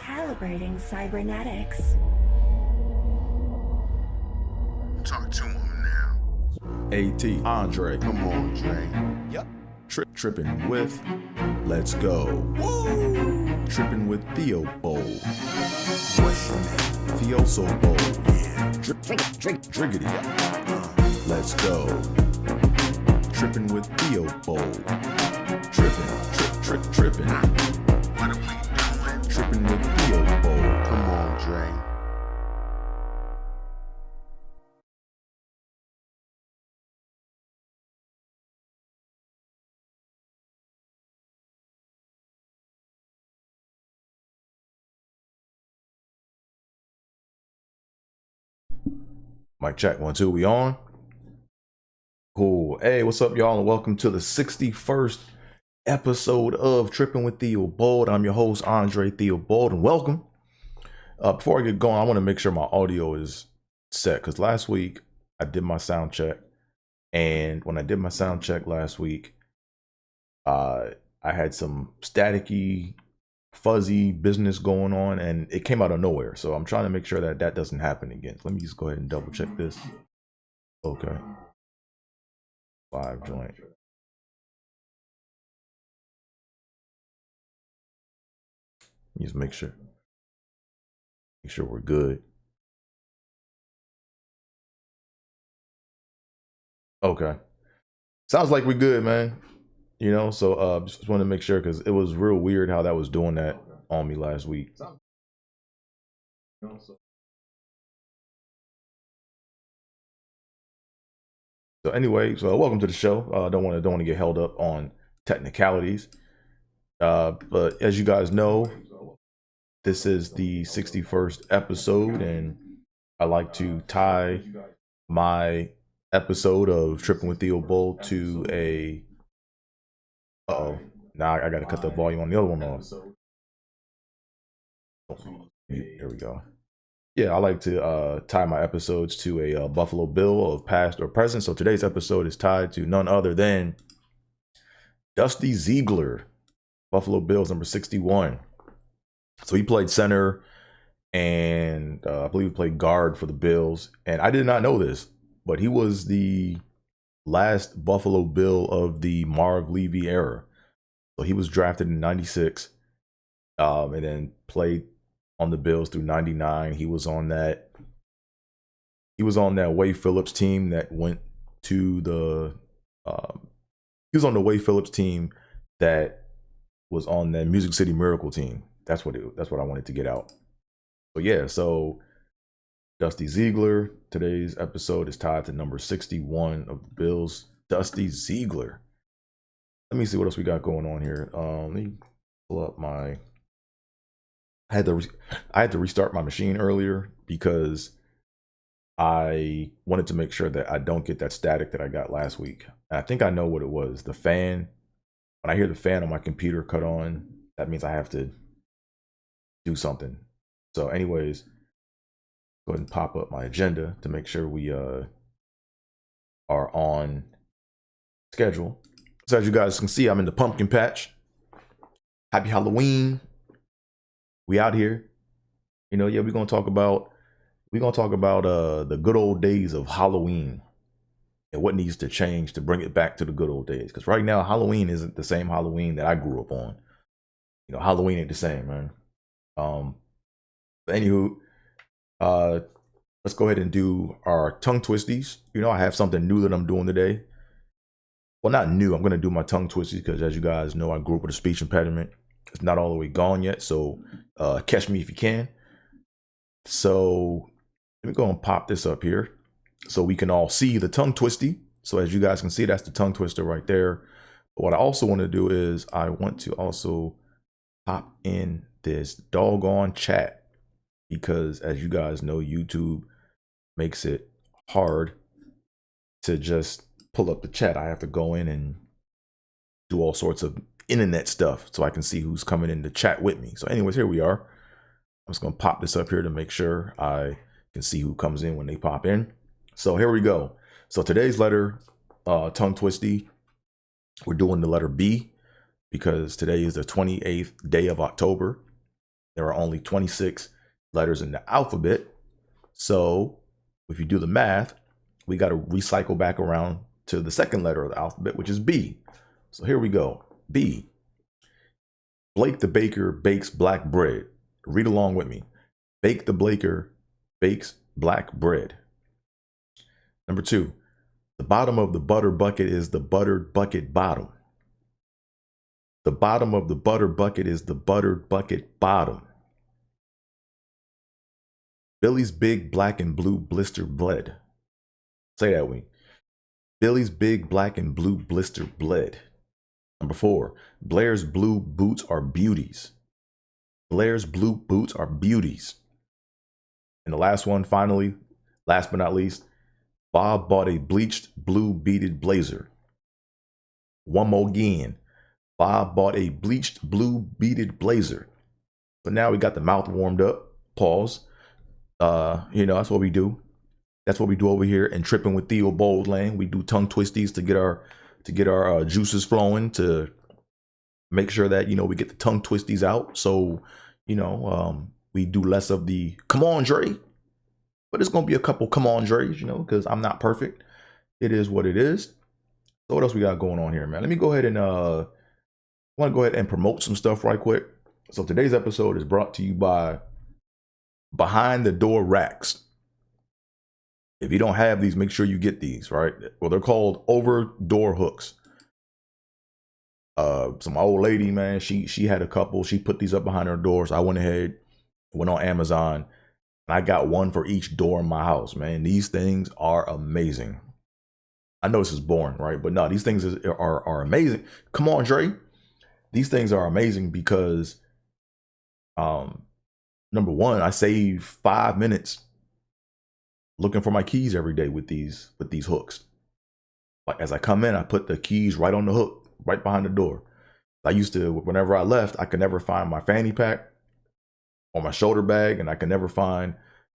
Calibrating cybernetics. Talk to him now. AT, Andre. Come on, Dre. Yep. Trippin with Let's Go. Woo! Trippin with Theobold. What's your name? Theoso Bold. Yeah. Driggity. Let's go. Trippin with Theobold. Trippin. What are we doing? Trippin with Theobold. Come on, Dre. Mic check, 1, 2, we on? Cool. Hey, what's up, y'all, and welcome to the 61st episode of Trippin with Theobold. I'm your host, Andre Theobold, and welcome. Before I get going, I want to make sure my audio is set, because last week I did my sound check, and when I did my sound check last week, I had some staticky, fuzzy business going on, and it came out of nowhere. So I'm trying to make sure that that doesn't happen again. Let me just go ahead and double check this. Okay. Live joint. Just make sure we're good. Okay. Sounds like we're good, man. You know, so just want to make sure, because it was real weird how that was doing that on me last week. So anyway, so welcome to the show. Don't want to get held up on technicalities. But as you guys know, this is the 61st episode, and I like to tie my episode of Trippin with Theobold to a now I gotta cut the volume on the other one off. There we go. Yeah, I like to tie my episodes to a Buffalo Bill of past or present. So today's episode is tied to none other than Dusty Ziegler, Buffalo Bills number 61. So he played center, and I believe he played guard for the Bills. And I did not know this, but he was the last Buffalo Bill of the Marv Levy era. So he was drafted in '96, and then played on the Bills through '99. He was on that Wade Phillips team that went to the he was on the Wade Phillips team that was on that Music City Miracle team. That's what I wanted to get out. So yeah, so Dusty Ziegler, today's episode is tied to number 61 of the Bills. Dusty Ziegler. Let me see what else we got going on here. Let me pull up my. I had to restart my machine earlier because I wanted to make sure that I don't get that static that I got last week. And I think I know what it was. The fan. When I hear the fan on my computer cut on, that means I have to do something. So anyways, go ahead and pop up my agenda to make sure we are on schedule. So as you guys can see, I'm in the pumpkin patch. Happy Halloween. We out here. You know, yeah, we're gonna talk about the good old days of Halloween and what needs to change to bring it back to the good old days. Because right now, Halloween isn't the same Halloween that I grew up on. You know, Halloween ain't the same, man. But anywho, let's go ahead and do our tongue twisties. You know, I have something new that I'm doing today. Well, not new. I'm going to do my tongue twisties because, as you guys know, I grew up with a speech impediment. It's not all the way gone yet, so catch me if you can. So let me go and pop this up here so we can all see the tongue twisty. So as you guys can see, that's the tongue twister right there. But what I also want to do is I want to also pop in this doggone chat, because as you guys know, YouTube makes it hard to just pull up the chat. I have to go in and do all sorts of internet stuff so I can see who's coming in to chat with me. So anyways, here we are. I'm just gonna pop this up here to make sure I can see who comes in when they pop in. So here we go. So today's letter, tongue twisty, we're doing the letter B, because today is the 28th day of October. There are only 26 letters in the alphabet. So if you do the math, we got to recycle back around to the second letter of the alphabet, which is B. So here we go. B. Blake the baker bakes black bread. Read along with me. Bake the baker bakes black bread. Number 2. The bottom of the butter bucket is the buttered bucket bottom. The bottom of the butter bucket is the buttered bucket bottom. Billy's big black and blue blister bled. Say that with me. Billy's big black and blue blister bled. Number 4. Blair's blue boots are beauties. Blair's blue boots are beauties. And the last one, finally, last but not least, Bob bought a bleached blue beaded blazer. One more again. Bob bought a bleached blue beaded blazer. So now we got the mouth warmed up. Pause. That's what we do. That's what we do over here in Trippin with Theobold land. We do tongue twisties to get our juices flowing, to make sure that, we get the tongue twisties out. So, we do less of the come on, Dre. But it's going to be a couple come on, Dre's, because I'm not perfect. It is what it is. So what else we got going on here, man? Let me go ahead and I want to go ahead and promote some stuff right quick. So today's episode is brought to you by Behind the Door Racks. If you don't have these, make sure you get these, right? Well, they're called over door hooks. So my old lady, man, she had a couple. She put these up behind her doors. I went ahead, went on Amazon, and I got one for each door in my house, man. These things are amazing. I know this is boring, right? But no, these things are amazing. Come on, Dre. These things are amazing because, number one, I save 5 minutes looking for my keys every day with these hooks. Like as I come in, I put the keys right on the hook, right behind the door. I used to, whenever I left, I could never find my fanny pack or my shoulder bag, and I could never find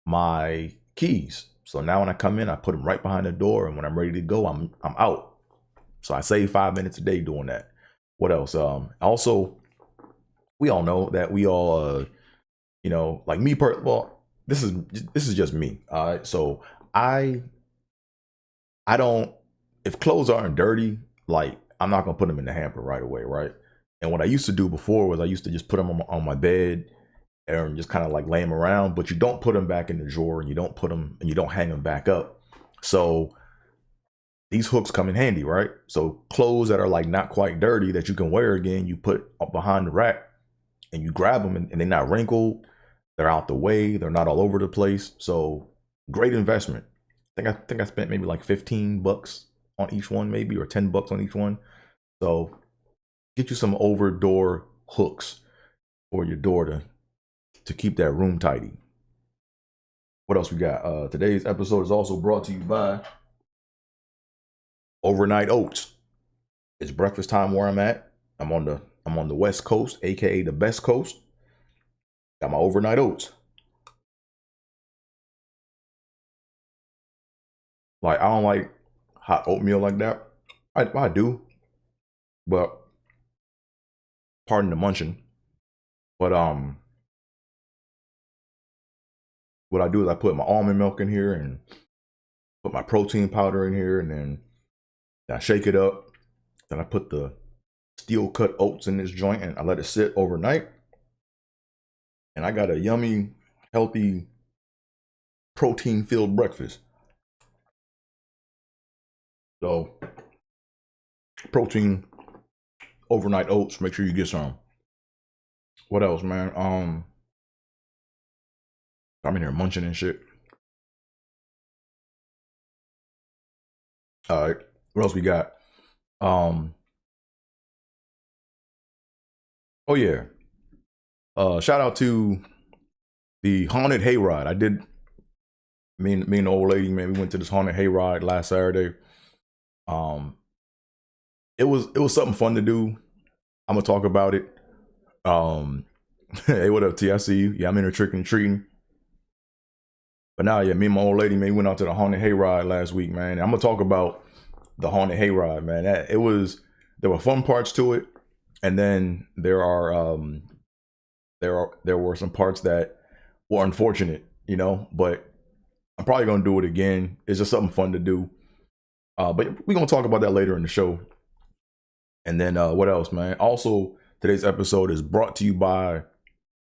my keys. So now when I come in, I put them right behind the door, and when I'm ready to go, I'm out. So I save 5 minutes a day doing that. What else? Also, we all know that we all, like me well, this is just me. All right. So I don't, if clothes aren't dirty, like I'm not gonna put them in the hamper right away, right? And what I used to do before was I used to just put them on my bed and just kind of like lay them around, but you don't put them back in the drawer, and you don't hang them back up. So these hooks come in handy, right? So clothes that are like not quite dirty that you can wear again, you put up behind the rack and you grab them, and they're not wrinkled. They're out the way. They're not all over the place. So great investment. I think I spent maybe like $15 on each one, maybe, or $10 on each one. So get you some over door hooks for your door to keep that room tidy. What else we got? Today's episode is also brought to you by Overnight Oats. It's breakfast time where I'm at. I'm on the West Coast, aka the best coast. Got my overnight oats. Like I don't like hot oatmeal like that. I do, but pardon the munching. But what I do is I put my almond milk in here and put my protein powder in here, and then I shake it up. Then I put the steel cut oats in this joint, and I let it sit overnight. And I got a yummy, healthy, protein-filled breakfast. So, protein, overnight oats, make sure you get some. What else, man? I'm in here munching and shit. All right, what else we got? Oh yeah. Shout out to the haunted hayride. I did. Me and the old lady, man, we went to this haunted hayride last Saturday. It was something fun to do. I'm gonna talk about it. Hey, what up, T? I see you. Yeah, I'm in here tricking and treating. But now, yeah, me and my old lady, man, we went out to the haunted hayride last week, man. I'm gonna talk about the haunted hayride, man. There were fun parts to it, and then there there were some parts that were unfortunate, you know, but I'm probably gonna do it again. It's just something fun to do. But we're gonna talk about that later in the show. And then what else, man? Also, today's episode is brought to you by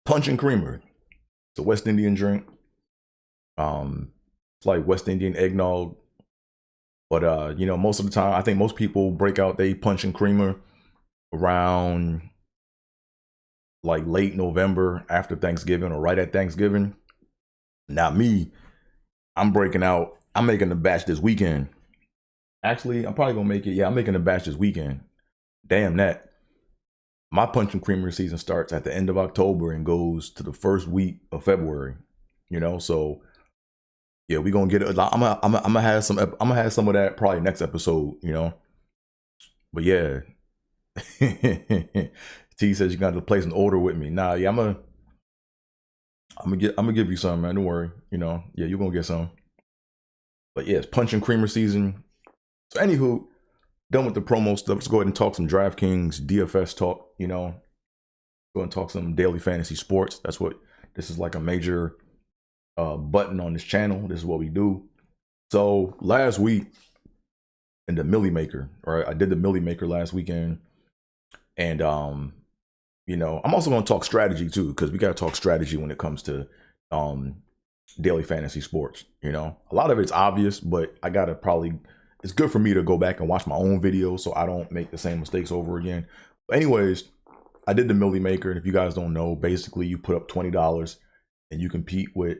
Punch and Creamer. It's a West Indian drink. It's like West Indian eggnog. But you know, most of the time, I think most people break out they Punch and Creamer around like late November after Thanksgiving or right at Thanksgiving. Now me, I'm making the batch this weekend. Actually, I'm probably gonna make it. Yeah, I'm making the batch this weekend. Damn that. My Punch and Creamer season starts at the end of October and goes to the first week of February. You know, so yeah, we gonna get it. I'm gonna have some of that probably next episode. You know, but yeah. T says you got to place an order with me. Nah, yeah, I'm gonna give you some, man. Don't worry. You know, yeah, you're gonna get some. But yeah, it's Punch and Creamer season. So anywho, done with the promo stuff. Let's go ahead and talk some DraftKings DFS talk. You know, go and talk some daily fantasy sports. That's what this is, like a major button on this channel. This is what we do. So last week in the Millie Maker, right? I did the Millie Maker last weekend, and you know, I'm also going to talk strategy too, because we got to talk strategy when it comes to daily fantasy sports. You know, a lot of it's obvious, but I got to probably, it's good for me to go back and watch my own videos so I don't make the same mistakes over again. But anyways, I did the Millie Maker, and if you guys don't know, basically you put up $20 and you compete with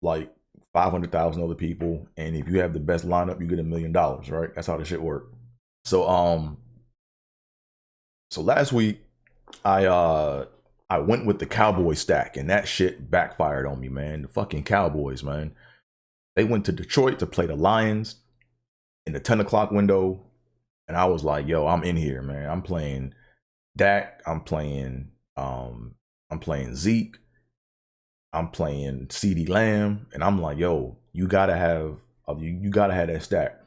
like 500,000 other people, and if you have the best lineup, you get $1 million, right? That's how the shit works. So so last week I went with the Cowboy stack, and that shit backfired on me, man. The fucking Cowboys, man. They went to Detroit to play the Lions in the 10 o'clock window, and I was like, yo, I'm in here, man. I'm playing Dak, I'm playing Zeke, I'm playing CeeDee Lamb, and I'm like, yo, you gotta have that stack.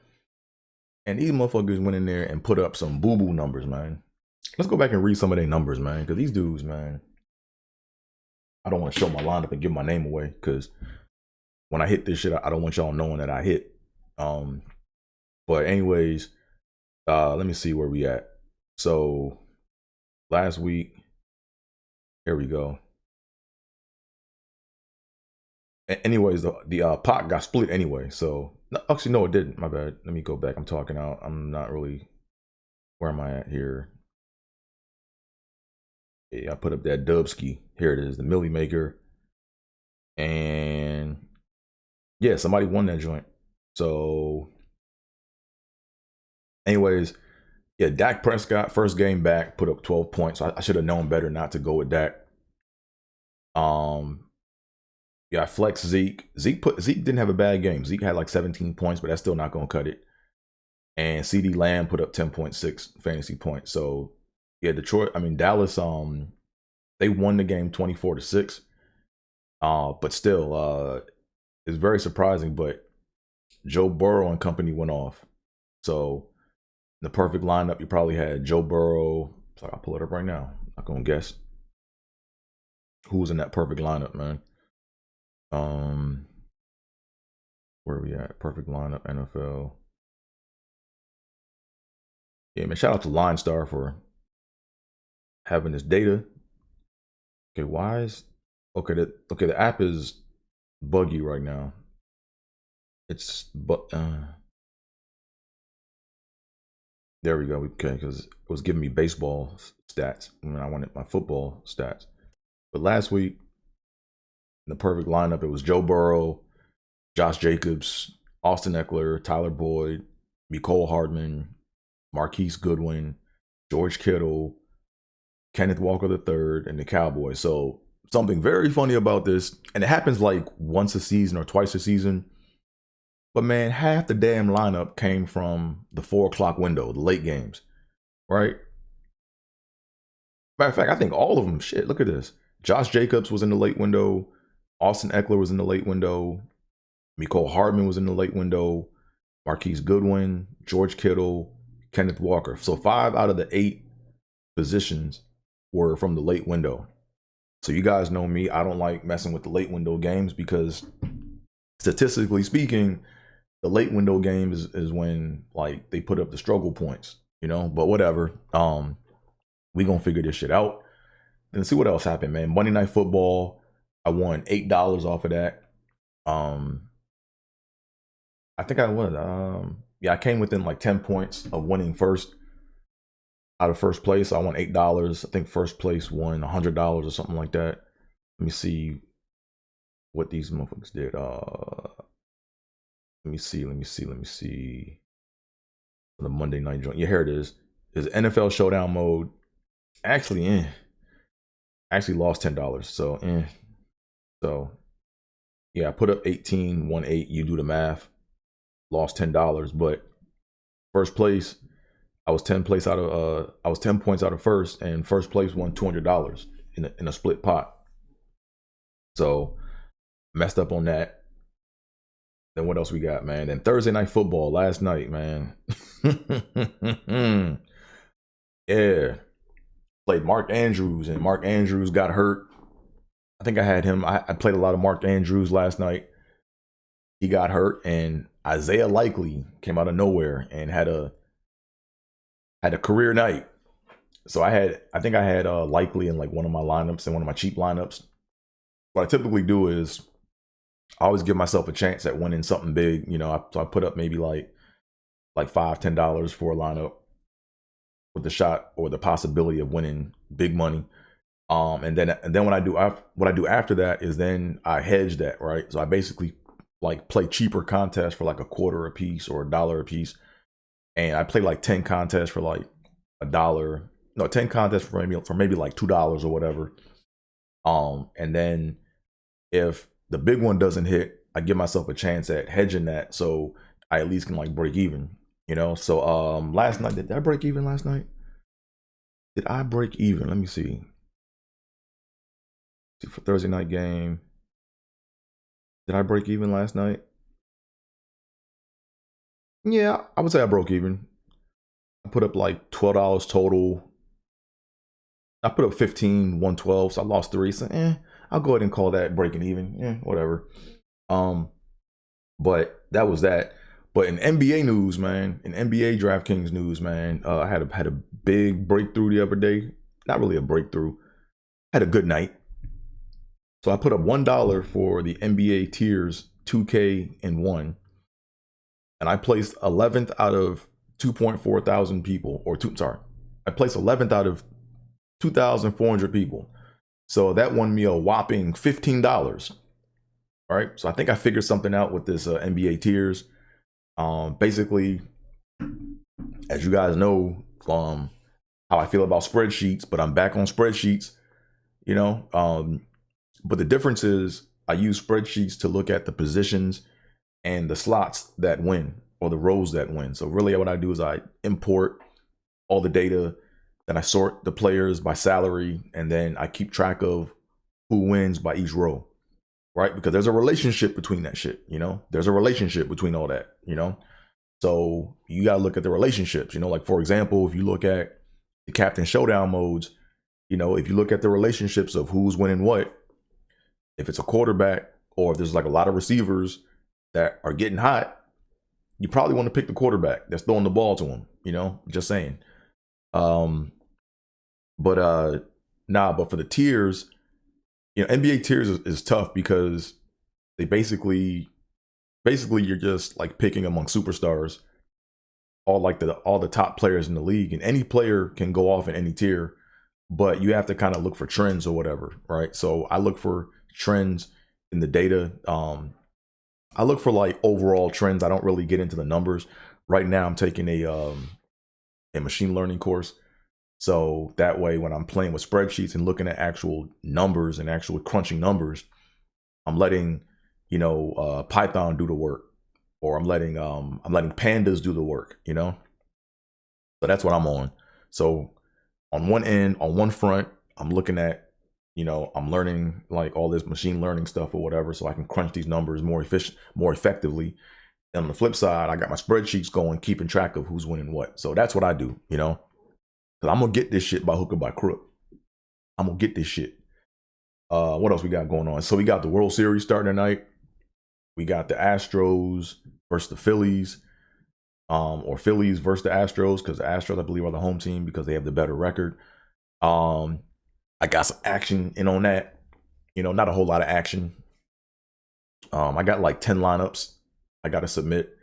And these motherfuckers went in there and put up some boo-boo numbers, man. Let's go back and read some of their numbers, man, because these dudes, man, I don't want to show my lineup and give my name away, because when I hit this shit, I don't want y'all knowing that I hit. But anyways, let me see where we at. So last week, here we go. Anyways, the pot got split anyway. So actually, no, it didn't. My bad. Let me go back. I'm talking out. I'm not really. Where am I at here? Yeah, I put up that Dubski. Here it is, the Millie Maker. And yeah, somebody won that joint. So anyways, yeah, Dak Prescott, first game back, put up 12 points. I should have known better not to go with Dak. Yeah, flex Zeke. Zeke didn't have a bad game. Zeke had like 17 points, but that's still not gonna cut it. And CeeDee Lamb put up 10.6 fantasy points. So yeah, Dallas, they won the game 24-6. But still, it's very surprising. But Joe Burrow and company went off. So the perfect lineup, you probably had Joe Burrow. So I'll pull it up right now. I'm not gonna guess who was in that perfect lineup, man. Where are we at? Perfect lineup, NFL. Yeah, man. Shout out to Line Star for having this data. Okay, why is the app is buggy right now. There we go. Okay, because it was giving me baseball stats when I wanted my football stats. But last week, in the perfect lineup, it was Joe Burrow, Josh Jacobs, Austin Eckler, Tyler Boyd, Mecole Hardman, Marquise Goodwin, George Kittle, Kenneth Walker III, and the Cowboys. So something very funny about this, and it happens like once a season or twice a season, but man, half the damn lineup came from the 4 o'clock window, the late games, right? Matter of fact, I think all of them, shit, look at this. Josh Jacobs was in the late window. Austin Eckler was in the late window. Mecole Hardman was in the late window. Marquise Goodwin, George Kittle, Kenneth Walker. So 5 out of the 8 positions were from the late window. So you guys know me. I don't like messing with the late window games because statistically speaking, the late window games is when like they put up the struggle points, you know, but whatever. We gonna figure this shit out. Then see what else happened, man. Monday Night Football, I won $8 off of that. I think I won. Yeah, I came within like 10 points of winning first out of first place. I won $8. I think first place won $100 or something like that. Let me see what these motherfuckers did. Let me see. The Monday night joint. Yeah, here it is. There's NFL Showdown mode. Actually, lost $10. So, So, yeah, I put up 18, won 8. You do the math. Lost $10, but first place, I was 10 points out of first, and first place won $200 in a split pot. So, messed up on that. Then what else we got, man? Then Thursday Night Football last night, man. Yeah. Played Mark Andrews, and Mark Andrews got hurt. I think I had him. I played a lot of Mark Andrews last night. He got hurt, and Isaiah Likely came out of nowhere and had a career night. So I think I had Likely in like one of my lineups, and one of my cheap lineups. What I typically do is I always give myself a chance at winning something big. You know, so I put up maybe like $5, $10 for a lineup with the shot or the possibility of winning big money. And then what I do after that is then I hedge that, right? So I basically like play cheaper contests for like a quarter a piece or $1 a piece. And I play like 10 contests for like $1. No, 10 contests for maybe like $2 or whatever. And then if the big one doesn't hit, I give myself a chance at hedging that so I at least can like break even, you know? So last night, did I break even last night? Did I break even? Let me see. For Thursday night game, did I break even last night? Yeah, I would say I broke even. I put up like $12 total. I put up 15, 112, so I lost 3. So I'll go ahead and call that breaking even. Whatever. But that was that. But in NBA news, man, in NBA DraftKings news, man, I had a big breakthrough the other day. Not really a breakthrough. Had a good night. So I put up $1 for the NBA tiers 2K and 1. And I placed 11th out of 2.4 thousand people, I placed 11th out of 2,400 people. So that won me a whopping $15. All right. So I think I figured something out with this NBA tiers. Basically, as you guys know, how I feel about spreadsheets, but I'm back on spreadsheets, you know. But the difference is I use spreadsheets to look at the positions and the slots that win or the rows that win. So really what I do is I import all the data, then I sort the players by salary, and then I keep track of who wins by each row, right? Because there's a relationship between that shit, you know? There's a relationship between all that, you know? So you got to look at the relationships, you know? Like, for example, if you look at the Captain Showdown modes, you know, if you look at the relationships of who's winning what, if it's a quarterback or if there's like a lot of receivers that are getting hot, you probably want to pick the quarterback that's throwing the ball to him, you know, just saying. But for the tiers, you know, NBA tiers is tough because they basically you're just like picking among superstars, all the top players in the league, and any player can go off in any tier, but you have to kind of look for trends or whatever, right? So I look for trends in the data. I look for like overall trends. I don't really get into the numbers. Right now I'm taking a machine learning course. So that way when I'm playing with spreadsheets and looking at actual numbers and actual crunching numbers, I'm letting, you know, Python do the work, or I'm letting pandas do the work, you know? So that's what I'm on. So on one front, I'm looking at, you know, I'm learning like all this machine learning stuff or whatever, so I can crunch these numbers more effectively. And on the flip side, I got my spreadsheets going, keeping track of who's winning what. So that's what I do, you know, because I'm going to get this shit by hook or by crook. I'm going to get this shit. What else we got going on? So we got the World Series starting tonight. We got the Astros versus the Phillies, or Phillies versus the Astros, because the Astros, I believe, are the home team because they have the better record. I got some action in on that. You know, not a whole lot of action. I got like 10 lineups I got to submit.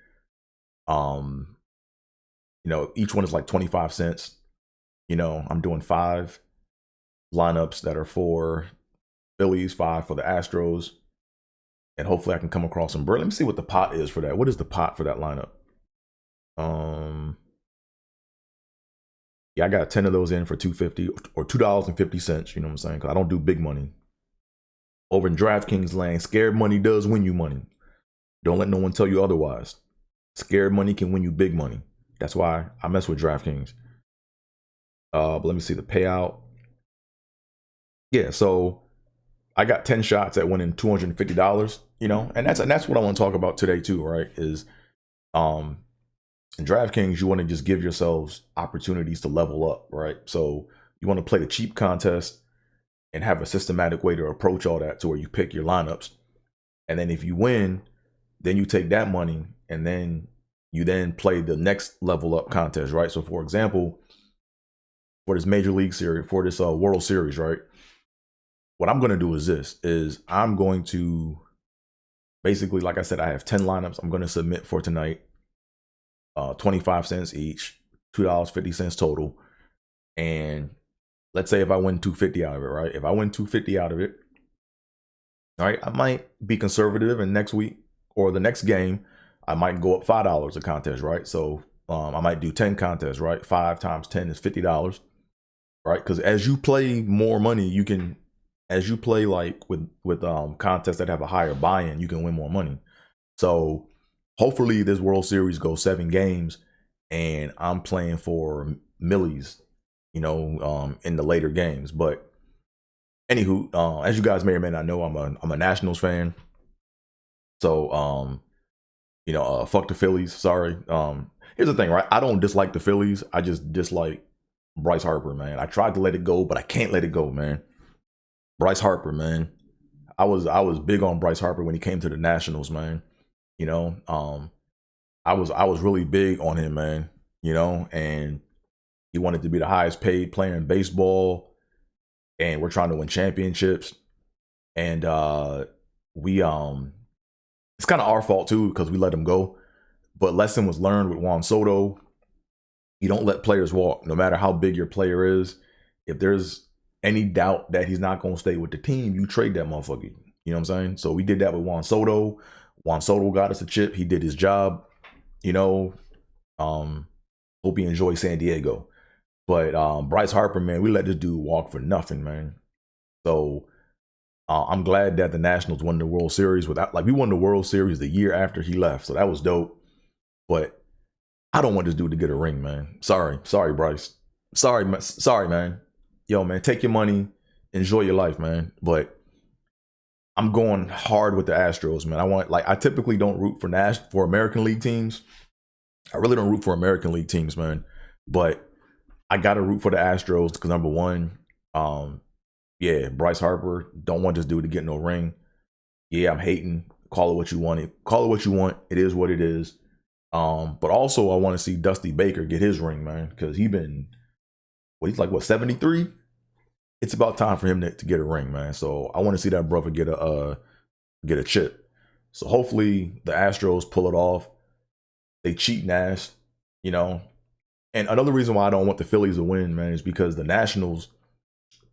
You know, each one is like 25 cents. You know, I'm doing 5 lineups that are for Phillies, 5 for the Astros. And hopefully I can come across some bread. Let me see what the pot is for that. What is the pot for that lineup? Yeah, I got 10 of those in for $2.50 or $2.50. You know what I'm saying? Because I don't do big money. Over in DraftKings land, scared money does win you money. Don't let no one tell you otherwise. Scared money can win you big money. That's why I mess with DraftKings. But let me see the payout. Yeah, so I got 10 shots at winning $250, you know, and that's what I want to talk about today too, right? Is in DraftKings, you want to just give yourselves opportunities to level up, right? So you want to play the cheap contest and have a systematic way to approach all that to where you pick your lineups. And then if you win, then you take that money and then you then play the next level up contest, right? So for example, for this Major League Series, for this World Series, right? What I'm going to do is I'm going to basically, like I said, I have 10 lineups I'm going to submit for tonight. 25 cents each, $2.50 total. And let's say if I win 250 out of it, right? If I win 250 out of it, all right, I might be conservative, and next week or the next game, I might go up $5 a contest, right? So I might do 10 contests, right? 5 times 10 is $50, right? Because as you play more money, you can, as you play like with contests that have a higher buy-in, you can win more money. So hopefully this World Series goes 7 games, and I'm playing for millies, you know, in the later games. But anywho, as you guys may or may not know, I'm a Nationals fan. So you know, fuck the Phillies. Sorry. Here's the thing, right? I don't dislike the Phillies. I just dislike Bryce Harper, man. I tried to let it go, but I can't let it go, man. Bryce Harper, man. I was big on Bryce Harper when he came to the Nationals, man. You know, I was really big on him, man. You know, and he wanted to be the highest paid player in baseball, and we're trying to win championships. And we it's kind of our fault too because we let him go. But lesson was learned with Juan Soto. You don't let players walk, no matter how big your player is. If there's any doubt that he's not going to stay with the team, you trade that motherfucker. You know what I'm saying? So we did that with Juan Soto. Juan Soto got us a chip. He did his job. You know, hope he enjoys San Diego. But Bryce Harper, man, we let this dude walk for nothing, man. So I'm glad that the Nationals won the World Series without, like, we won the World Series the year after he left. So that was dope. But I don't want this dude to get a ring, man. Sorry, Bryce. Sorry, man. Yo, man, take your money, enjoy your life, man. But I'm going hard with the Astros, man. I typically don't root for American League teams. I really don't root for American League teams, man. But I gotta root for the Astros because number one, yeah, Bryce Harper, don't want this dude to get no ring. Yeah, I'm hating. Call it what you want. Call it what you want. It is what it is. But also I want to see Dusty Baker get his ring, man, because he's like 73? It's about time for him to get a ring, man. So I want to see that brother get a chip. So hopefully the Astros pull it off. They cheat ass, you know. And another reason why I don't want the Phillies to win, man, is because the Nationals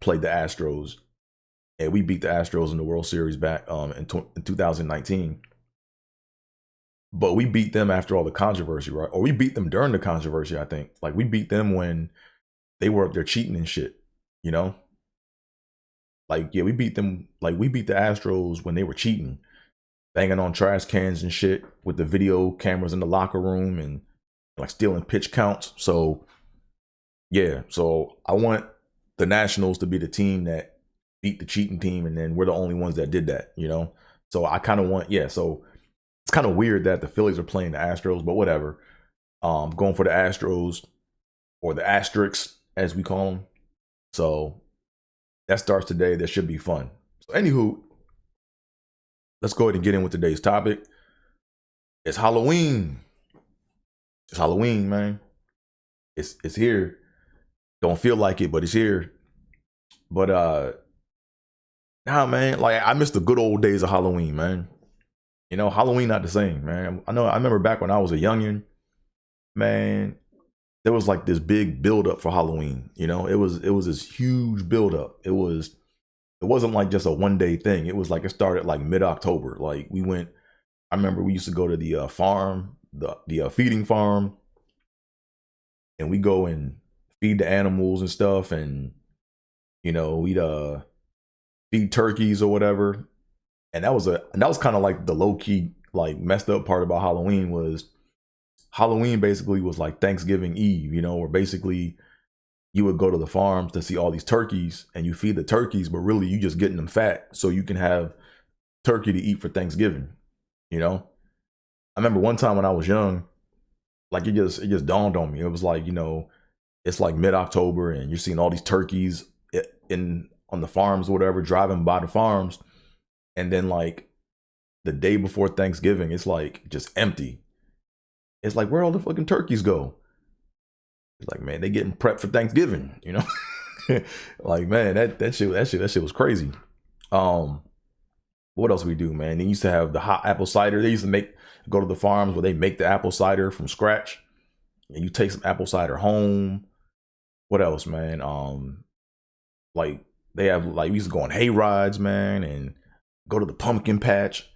played the Astros, and we beat the Astros in the World Series back in 2019. But we beat them after all the controversy, right? Or we beat them during the controversy, I think. Like, we beat them when they were up there cheating and shit, you know? Like, yeah, we beat them. Like, we beat the Astros when they were cheating, banging on trash cans and shit with the video cameras in the locker room and, like, stealing pitch counts. So, yeah. So, I want the Nationals to be the team that beat the cheating team, and then we're the only ones that did that, you know? So, I kind of want, yeah, so it's kind of weird that the Phillies are playing the Astros, but whatever. Going for the Astros, or the Asterisks, as we call them. So that starts today. That should be fun. So anywho, let's go ahead and get in with today's topic. It's Halloween. It's Halloween, man. It's here. Don't feel like it, but it's here. But nah, man, like I miss the good old days of Halloween, man. You know, Halloween not the same, man. I remember back when I was a youngin', man, there was like this big build up for Halloween. You know, it was this huge build up. It wasn't like just a 1 day thing. It was like it started like mid-October. Like I remember we used to go to the farm, the feeding farm, and we go and feed the animals and stuff, and you know, we'd feed turkeys or whatever. And that was kind of like the low key, like messed up part about Halloween was Halloween basically was like Thanksgiving Eve, you know, where basically you would go to the farms to see all these turkeys and you feed the turkeys, but really you just getting them fat so you can have turkey to eat for Thanksgiving, you know? I remember one time when I was young, like it just dawned on me. It was like, you know, it's like mid-October and you're seeing all these turkeys on the farms or whatever, driving by the farms. And then like the day before Thanksgiving, it's like just empty. It's like, where all the fucking turkeys go? It's like, man, they getting prepped for Thanksgiving, you know? Like, man, that shit was crazy. What else we do, man? They used to have the hot apple cider. They used to go to the farms where they make the apple cider from scratch. And you take some apple cider home. What else, man? Like they have we used to go on hay rides, man, and go to the pumpkin patch.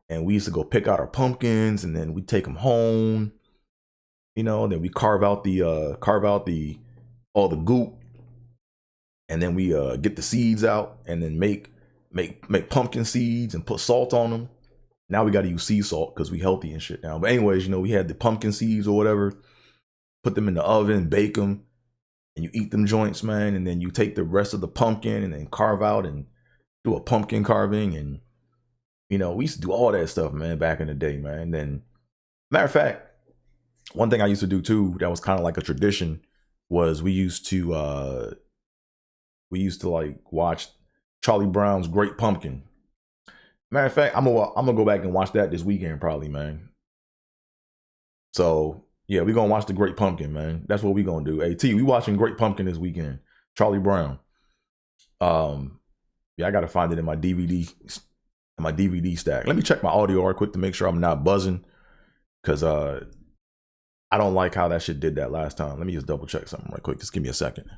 And we used to go pick out our pumpkins, and then we take them home. You know, then we carve out all the goop, and then we get the seeds out, and then make pumpkin seeds and put salt on them. Now we got to use sea salt because we healthy and shit now. But anyways, you know, we had the pumpkin seeds or whatever, put them in the oven, bake them, and you eat them joints, man. And then you take the rest of the pumpkin and then carve out and do a pumpkin carving. And you know, we used to do all that stuff, man, back in the day, man. And then, matter of fact, one thing I used to do too that was kind of like a tradition was we used to like watch Charlie Brown's Great Pumpkin. Matter of fact, I'm gonna go back and watch that this weekend probably, man. So yeah, we're gonna watch the Great Pumpkin, man. That's what we gonna do. Hey T, we watching Great Pumpkin this weekend. Charlie Brown. Yeah, I gotta find it in my DVD stack. Let me check my audio real quick to make sure I'm not buzzing, because I don't like how that shit did that last time. Let me just double check something right quick. Just give me a second.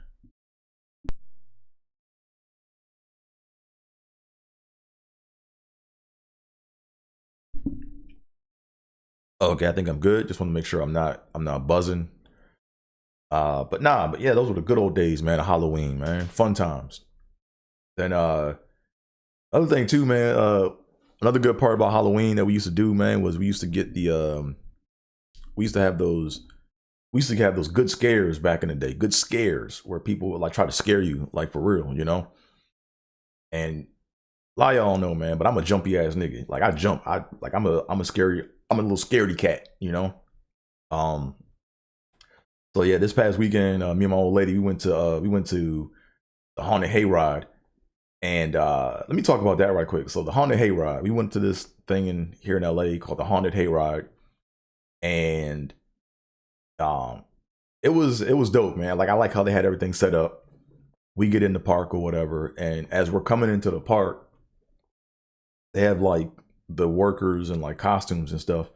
Okay, I think I'm good. Just want to make sure I'm not buzzing. But yeah, those were the good old days, man, of Halloween, man. Fun times. Then other thing too, man, another good part about Halloween that we used to do, man, was we used to get we used to have those good scares back in the day. Good scares where people would like try to scare you, like for real, you know? And a lot of y'all don't know, man, but I'm a jumpy ass nigga. Like I jump. I'm a little scaredy cat, you know? So yeah, this past weekend, me and my old lady, we went to the haunted hayride. And let me talk about that right quick. So the haunted hayride, we went to this thing here in LA called the haunted hayride. And it was dope, man. Like I like how they had everything set up. We get in the park or whatever, and as we're coming into the park, they have like the workers and like costumes and stuff.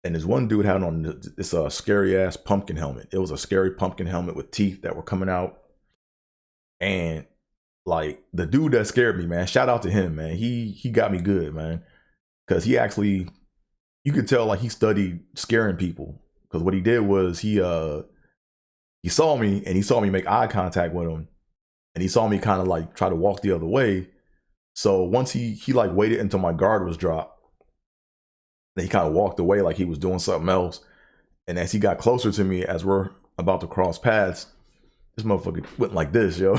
And this one dude had on this scary ass pumpkin helmet. It was a scary pumpkin helmet with teeth that were coming out. And like the dude that scared me, man, shout out to him, man. He got me good, man. Cause he actually, you could tell like he studied scaring people. Cause what he did was he saw me and he saw me make eye contact with him. And he saw me kind of like try to walk the other way. So once he like waited until my guard was dropped, then he kind of walked away like he was doing something else. And as he got closer to me, as we're about to cross paths, this motherfucker went like this, yo.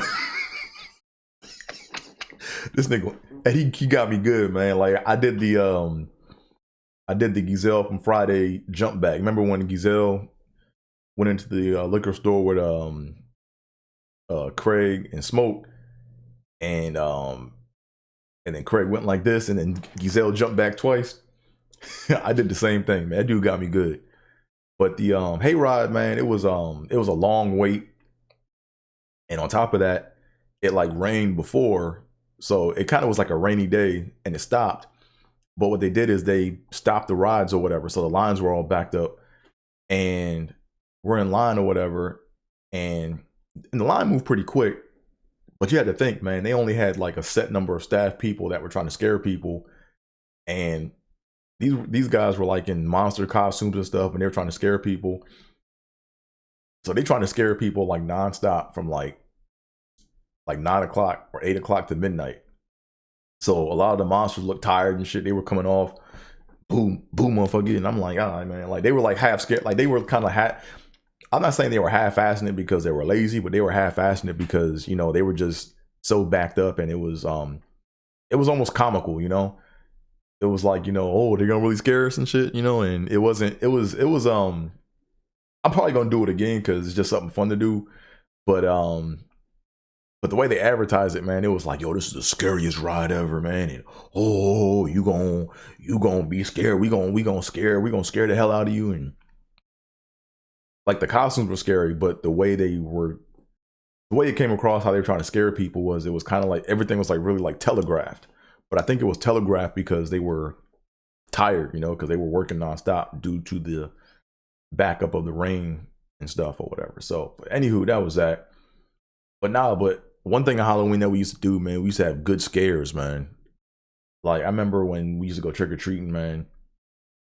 This nigga, and he got me good, man. Like I did the Gazelle from Friday jump back. Remember when Gazelle went into the liquor store with Craig and Smoke, and And then Craig went like this, and then Giselle jumped back twice. I did the same thing, man. That dude got me good. But the hayride, man, it was a long wait. And on top of that, it like rained before. So it kind of was like a rainy day and it stopped. But what they did is they stopped the rides or whatever. So the lines were all backed up. And we're in line or whatever. And the line moved pretty quick. But you had to think, man, they only had like a set number of staff people that were trying to scare people. And these guys were like in monster costumes and stuff, and they were trying to scare people. So they trying to scare people like nonstop from like 9 o'clock or 8 o'clock to midnight. So a lot of the monsters looked tired and shit. They were coming off, boom, boom, motherfucker. And I'm like, all right, man. Like they were like half scared. Like they were kind of I'm not saying they were half-assing it because they were lazy, but they were half-assing it because, you know, they were just so backed up, and it was almost comical, you know. It was like, you know, oh, they're gonna really scare us and shit, you know, and it was I'm probably gonna do it again because it's just something fun to do. But the way they advertised it, man, it was like, yo, this is the scariest ride ever, man. And oh, you gonna be scared. We gonna scare the hell out of you. And like the costumes were scary, but the way it came across, how they were trying to scare people was, it was kind of like everything was like really like telegraphed. But I think it was telegraphed because they were tired, you know, because they were working nonstop due to the backup of the rain and stuff or whatever. So, but anywho, that was that. But one thing on Halloween that we used to do, man, we used to have good scares, man. Like I remember when we used to go trick or treating, man.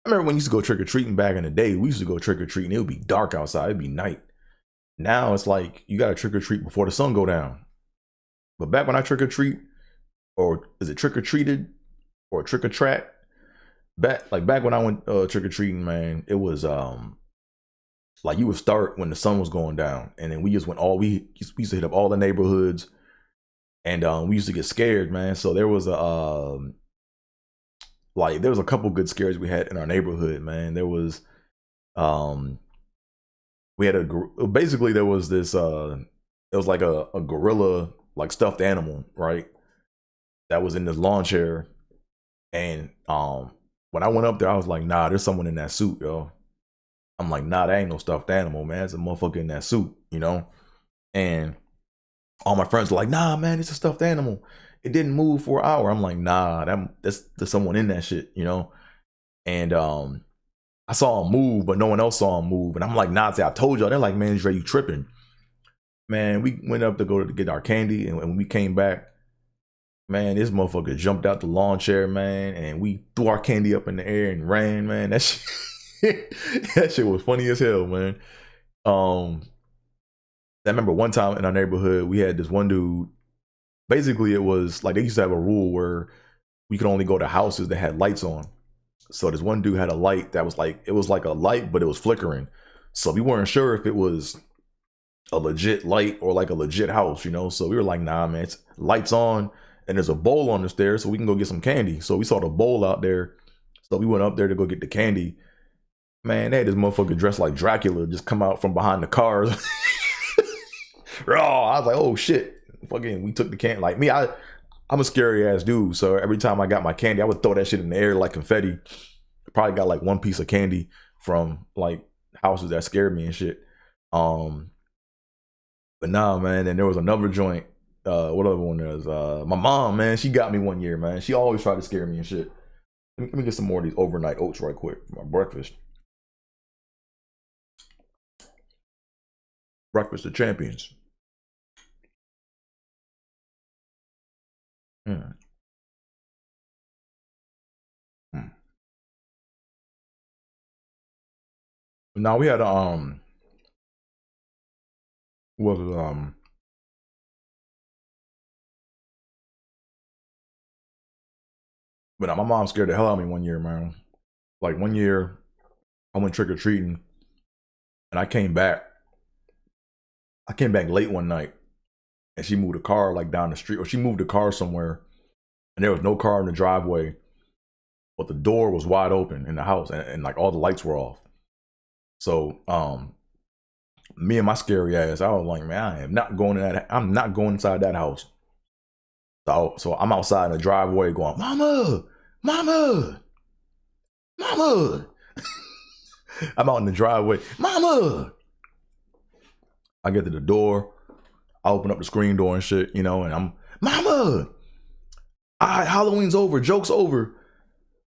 I remember when we used to go trick or treating back in the day. We used to go trick or treating. It would be dark outside. It'd be night. Now it's like you got to trick or treat before the sun go down. But back when I trick or treat, or is it trick or treated or trick or track? Back when I went trick or treating, man, it was like you would start when the sun was going down, and then we just went we used to hit up all the neighborhoods, and we used to get scared, man. So there was a couple good scares we had in our neighborhood, man. There was we had basically there was this it was like a gorilla, like stuffed animal, right? That was in this lawn chair. And when I went up there, I was like, nah, there's someone in that suit, yo. I'm like, nah, that ain't no stuffed animal, man. It's a motherfucker in that suit, you know? And all my friends were like, nah, man, it's a stuffed animal. It didn't move for an hour. I'm like, nah, there's someone in that shit, you know? And I saw him move, but no one else saw him move. And I'm like, nah, I told y'all. They're like, man, Dre, you tripping. Man, we went up to go to get our candy, and when we came back, man, this motherfucker jumped out the lawn chair, man, and we threw our candy up in the air and ran, man. That shit, that shit was funny as hell, man. I remember one time in our neighborhood, we had this one dude. Basically, it was like they used to have a rule where we could only go to houses that had lights on. So this one dude had a light that was like, it was like a light, but it was flickering. So we weren't sure if it was a legit light or like a legit house, you know? So we were like, nah, man, it's lights on. And there's a bowl on the stairs, so we can go get some candy. So we saw the bowl out there. So we went up there to go get the candy. Man, they had this motherfucker dressed like Dracula just come out from behind the cars. Oh, I was like, oh shit. Fucking, we took the candy. Like me, I'm a scary ass dude. So every time I got my candy, I would throw that shit in the air like confetti. Probably got like one piece of candy from like houses that scared me and shit. But nah, man. And there was another joint. What other one is? My mom, man, she got me one year, man. She always tried to scare me and shit. Let me get some more of these overnight oats right quick for my breakfast. Breakfast of champions. Now we had what was it, but my mom scared the hell out of me one year, man. Like one year, I went trick or treating, and I came back. I came back late one night, and she moved a car like down the street, or she moved a car somewhere, and there was no car in the driveway, but the door was wide open in the house, and like all the lights were off. So, me and my scary ass, I was like, man, I'm not going inside that house. So I'm outside in the driveway going, mama, mama, mama. I'm out in the driveway, mama. I get to the door, I open up the screen door and shit, you know, and I'm, mama, all right, Halloween's over, joke's over.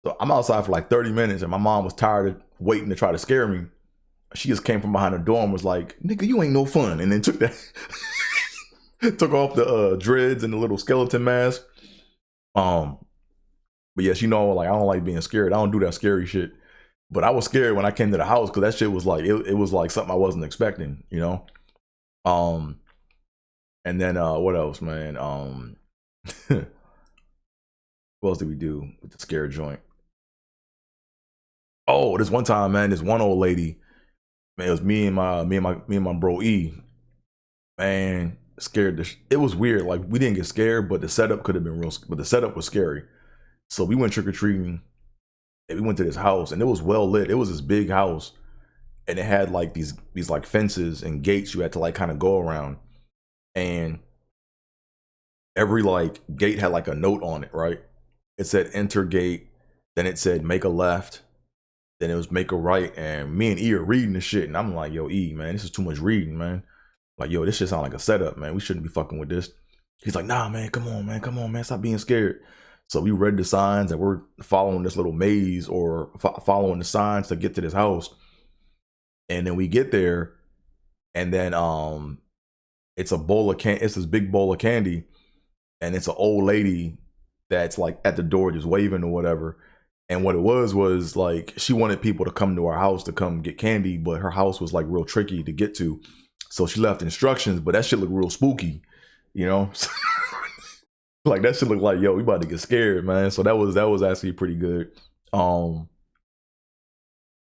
So I'm outside for like 30 minutes and my mom was tired of waiting to try to scare me. She just came from behind the door and was like, nigga, you ain't no fun. And then took that, took off the dreads and the little skeleton mask. But yes, you know, like I don't like being scared. I don't do that scary shit. But I was scared when I came to the house because that shit was like, it was like something I wasn't expecting, you know? And then what else, man? What else did we do with the scare joint? Oh, this one time, man, this one old lady, man, it was me and my bro E. Man, scared it was weird. Like we didn't get scared, but the setup could have been real. But the setup was scary. So we went trick or treating, and we went to this house, and it was well lit. It was this big house, and it had like these like fences and gates you had to like kind of go around, and every like gate had like a note on it, right? It said enter gate, then it said make a left, then it was make a right, and me and E are reading the shit, and I'm like, yo, E, man, this is too much reading, man. Like, yo, this shit sound like a setup, man. We shouldn't be fucking with this. He's like, nah, man, come on, man, stop being scared. So we read the signs and we're following this little maze or following the signs to get to this house. And then we get there, and then it's a bowl of it's this big bowl of candy, and it's an old lady that's like at the door just waving or whatever. And what it was like she wanted people to come to our house to come get candy, but her house was like real tricky to get to. So she left instructions, but that shit looked real spooky, you know? Like that shit looked like, yo, we about to get scared, man. So that was actually pretty good.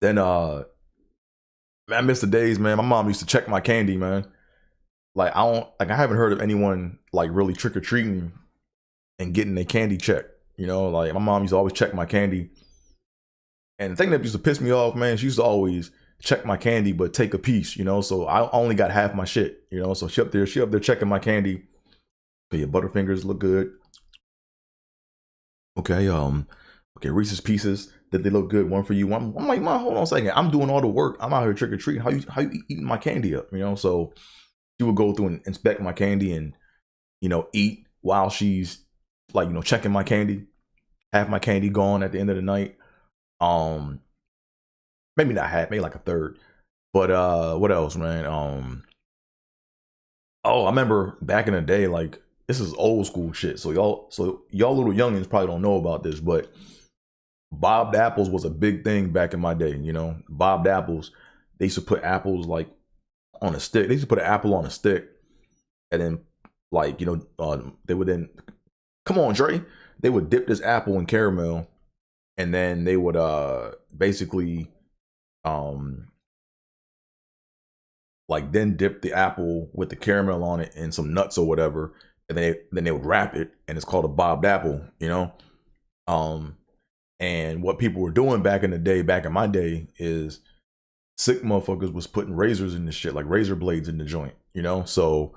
Then man, I miss the days, man. My mom used to check my candy, man. Like I haven't heard of anyone like really trick-or-treating and getting their candy checked. You know, like my mom used to always check my candy. And the thing that used to piss me off, man, she used to always check my candy, but take a piece, you know. So I only got half my shit, you know. So she up there checking my candy. Okay, your Butterfingers look good. Okay, okay, Reese's Pieces, did they look good? One for you. I'm like, Mom, hold on a second. I'm doing all the work. I'm out here trick or treating. How you eating my candy up? You know, so she would go through and inspect my candy and, you know, eat while she's like, you know, checking my candy. Half my candy gone at the end of the night. Maybe not half, maybe like a third. But what else, man? Oh, I remember back in the day, like this is old school shit. So y'all little youngins probably don't know about this, but bobbed apples was a big thing back in my day. You know, bobbed apples. They used to put apples like on a stick. They used to put an apple on a stick, and then like, you know, they would then, come on, Dre. They would dip this apple in caramel, and then they would basically like then dip the apple with the caramel on it and some nuts or whatever, and then they would wrap it, and it's called a bobbed apple, you know. And what people were doing back in the day, back in my day, is sick motherfuckers was putting razors in this shit, like razor blades in the joint, you know. So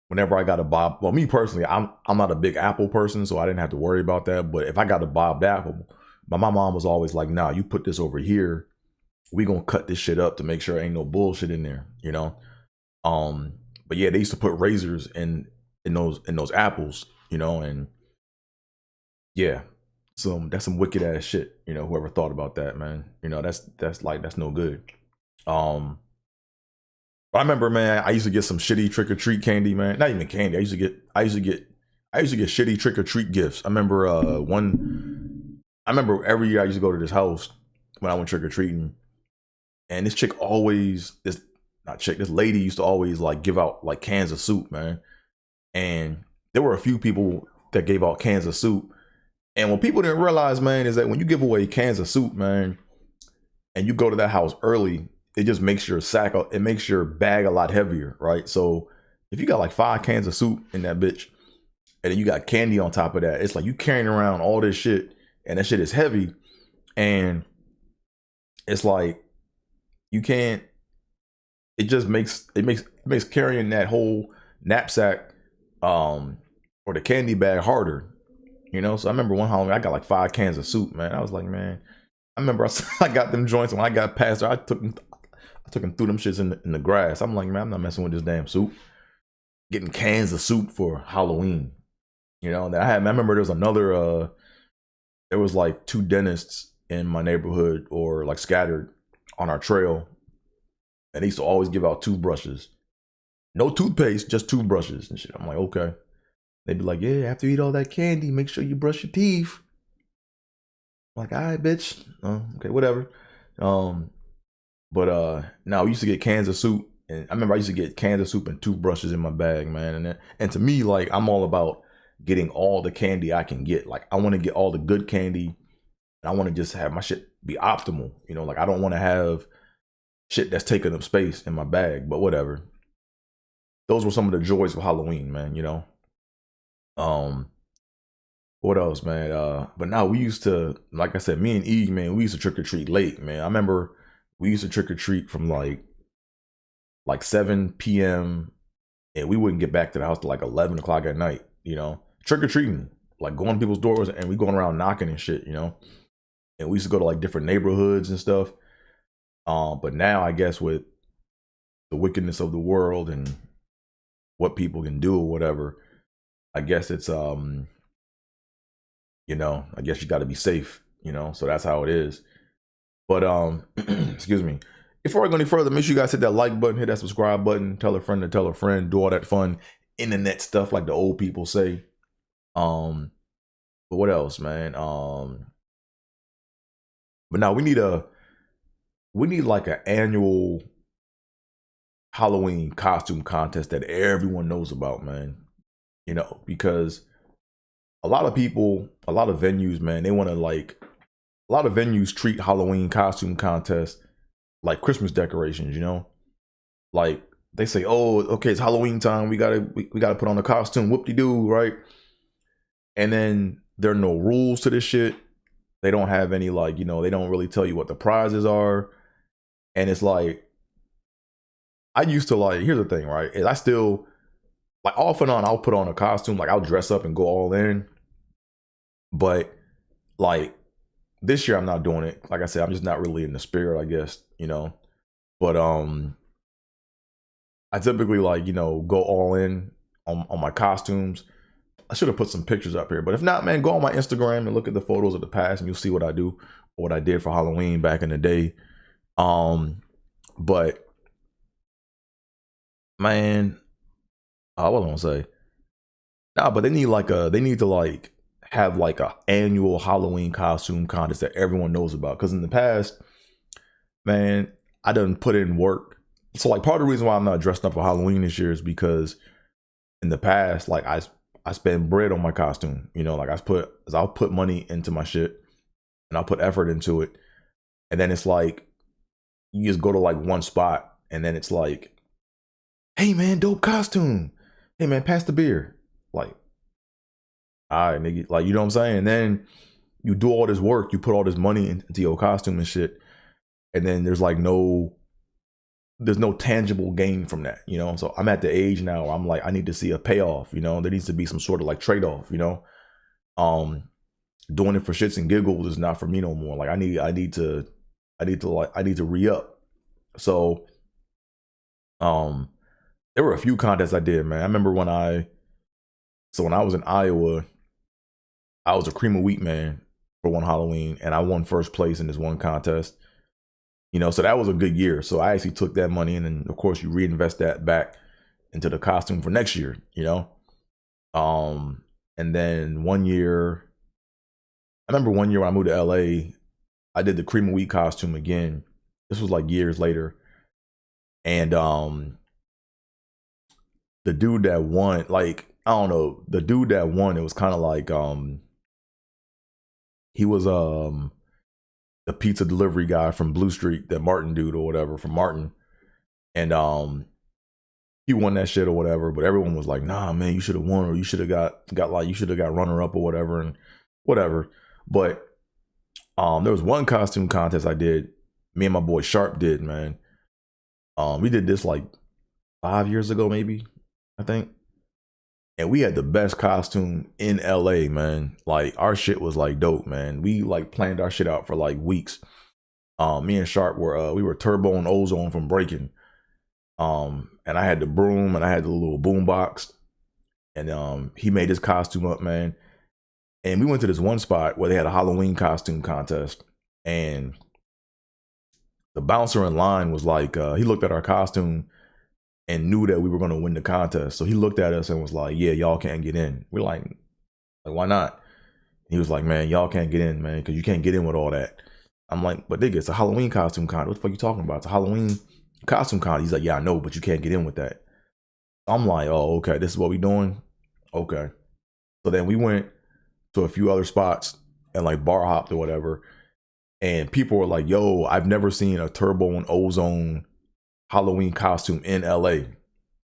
whenever I got a bob, well, me personally, I'm not a big apple person, so I didn't have to worry about that. But if I got a bobbed apple, my mom was always like, nah, you put this over here, we gonna cut this shit up to make sure ain't no bullshit in there, you know. But yeah, they used to put razors in those apples, you know. And yeah, so that's some wicked ass shit, you know. Whoever thought about that, man, you know, that's no good. But I remember, man, I used to get some shitty trick or treat candy, man. Not even candy. I used to get shitty trick or treat gifts. I remember every year I used to go to this house when I went trick or treating, and this lady used to always like give out like cans of soup, man. And there were a few people that gave out cans of soup. And what people didn't realize, man, is that when you give away cans of soup, man, and you go to that house early, it just makes your it makes your bag a lot heavier, right? So if you got like 5 cans of soup in that bitch, and then you got candy on top of that, it's like you carrying around all this shit, and that shit is heavy, and it's like you can't. It just makes carrying that whole knapsack or the candy bag harder, you know. So I remember one Halloween I got like 5 cans of soup, man. I was like, man, I remember I got them joints when I got past her. I took them through them shits in the grass. I'm like, man, I'm not messing with this damn soup. Getting cans of soup for Halloween, you know. And I remember there was another there was like 2 dentists in my neighborhood, or like scattered on our trail, and they used to always give out toothbrushes. No toothpaste, just toothbrushes and shit. I'm like, okay. They'd be like, yeah, after you eat all that candy, make sure you brush your teeth. I'm like, all right, bitch. Okay, whatever. But now we used to get cans of soup, and I remember I used to get cans of soup and toothbrushes in my bag, man. And to me, like, I'm all about getting all the candy I can get. Like, I want to get all the good candy, and I want to just have my shit be optimal. You know, like, I don't want to have shit that's taking up space in my bag, but whatever. Those were some of the joys of Halloween, man, you know. What else, man? But now we used to, like I said, me and E, man, we used to trick or treat late, man. I remember we used to trick or treat from like 7 p.m. and we wouldn't get back to the house till like 11 o'clock at night, you know. Trick or treating, like going to people's doors, and we going around knocking and shit, you know. And we used to go to like different neighborhoods and stuff. But now I guess with the wickedness of the world and what people can do or whatever, I guess it's you know, I guess you got to be safe, you know. So that's how it is. But excuse me. Before I go any further, make sure you guys hit that like button, hit that subscribe button, tell a friend to tell a friend, do all that fun internet stuff like the old people say. But what else, man? But now we need like an annual Halloween costume contest that everyone knows about, man. You know, because a lot of people, a lot of venues, man, they want to like, a lot of venues treat Halloween costume contests like Christmas decorations, you know? Like they say, oh, okay, it's Halloween time. We gotta put on a costume, whoop-de-doo, right? And then there are no rules to this shit. They don't have any, like, you know, they don't really tell you what the prizes are. And it's like, I used to, like, here's the thing, right? Is I still, like, off and on, I'll put on a costume, like I'll dress up and go all in. But like this year I'm not doing it. Like I said, I'm just not really in the spirit, I guess, you know. But I typically, like, you know, go all in on my costumes. I should have put some pictures up here, but if not, man, go on my Instagram and look at the photos of the past, and you'll see what I do, or what I did for Halloween back in the day. But man, what was I gonna say? Nah, but they need to like have like a annual Halloween costume contest that everyone knows about. Because in the past, man, I done put in work. So like part of the reason why I'm not dressed up for Halloween this year is because in the past, like I spend bread on my costume. You know, like I'll put money into my shit, and I'll put effort into it, and then it's like you just go to like one spot, and then it's like, hey man, dope costume. Hey man, pass the beer. Like, all right, nigga, like, you know what I'm saying? And then you do all this work, you put all this money into your costume and shit, and then there's no tangible gain from that, you know? So I'm at the age now where I'm like, I need to see a payoff, you know? There needs to be some sort of like trade-off, you know? Doing it for shits and giggles is not for me no more. Like I need to re-up. So there were a few contests I did, man. I remember when I was in Iowa, I was a cream of wheat man for one Halloween, and I won first place in this one contest. You know, so that was a good year. So I actually took that money, and then of course you reinvest that back into the costume for next year, you know? And then one year, I remember one year when I moved to LA, I did the cream of wheat costume again. This was like years later. And the dude that won, like, I don't know, the dude that won, it was kind of like he was the pizza delivery guy from Blue Street, that Martin dude or whatever, from Martin. And he won that shit or whatever, but everyone was like, nah man, you should have won, or you should have got runner up or whatever, and whatever. But there was one costume contest I did, me and my boy Sharp did, man. We did this like 5 years ago, maybe, I think. And we had the best costume in LA, man. Like our shit was like dope, man. We like planned our shit out for like weeks. Me and Sharp were we were Turbo and Ozone from Breaking. And I had the broom and I had the little boom box. And he made his costume up, man. And we went to this one spot where they had a Halloween costume contest. And the bouncer in line was like, he looked at our costume and knew that we were going to win the contest. So he looked at us and was like, yeah, y'all can't get in. We're like, why not? He was like, man, y'all can't get in, man, because you can't get in with all that. I'm like, but nigga, it's a Halloween costume contest. What the fuck you talking about? It's a Halloween costume contest. He's like, yeah, I know, but you can't get in with that. I'm like, oh, okay, this is what we doing? Okay. So then we went to a few other spots and like bar hopped or whatever. And people were like, yo, I've never seen a Turbo and Ozone Halloween costume in LA,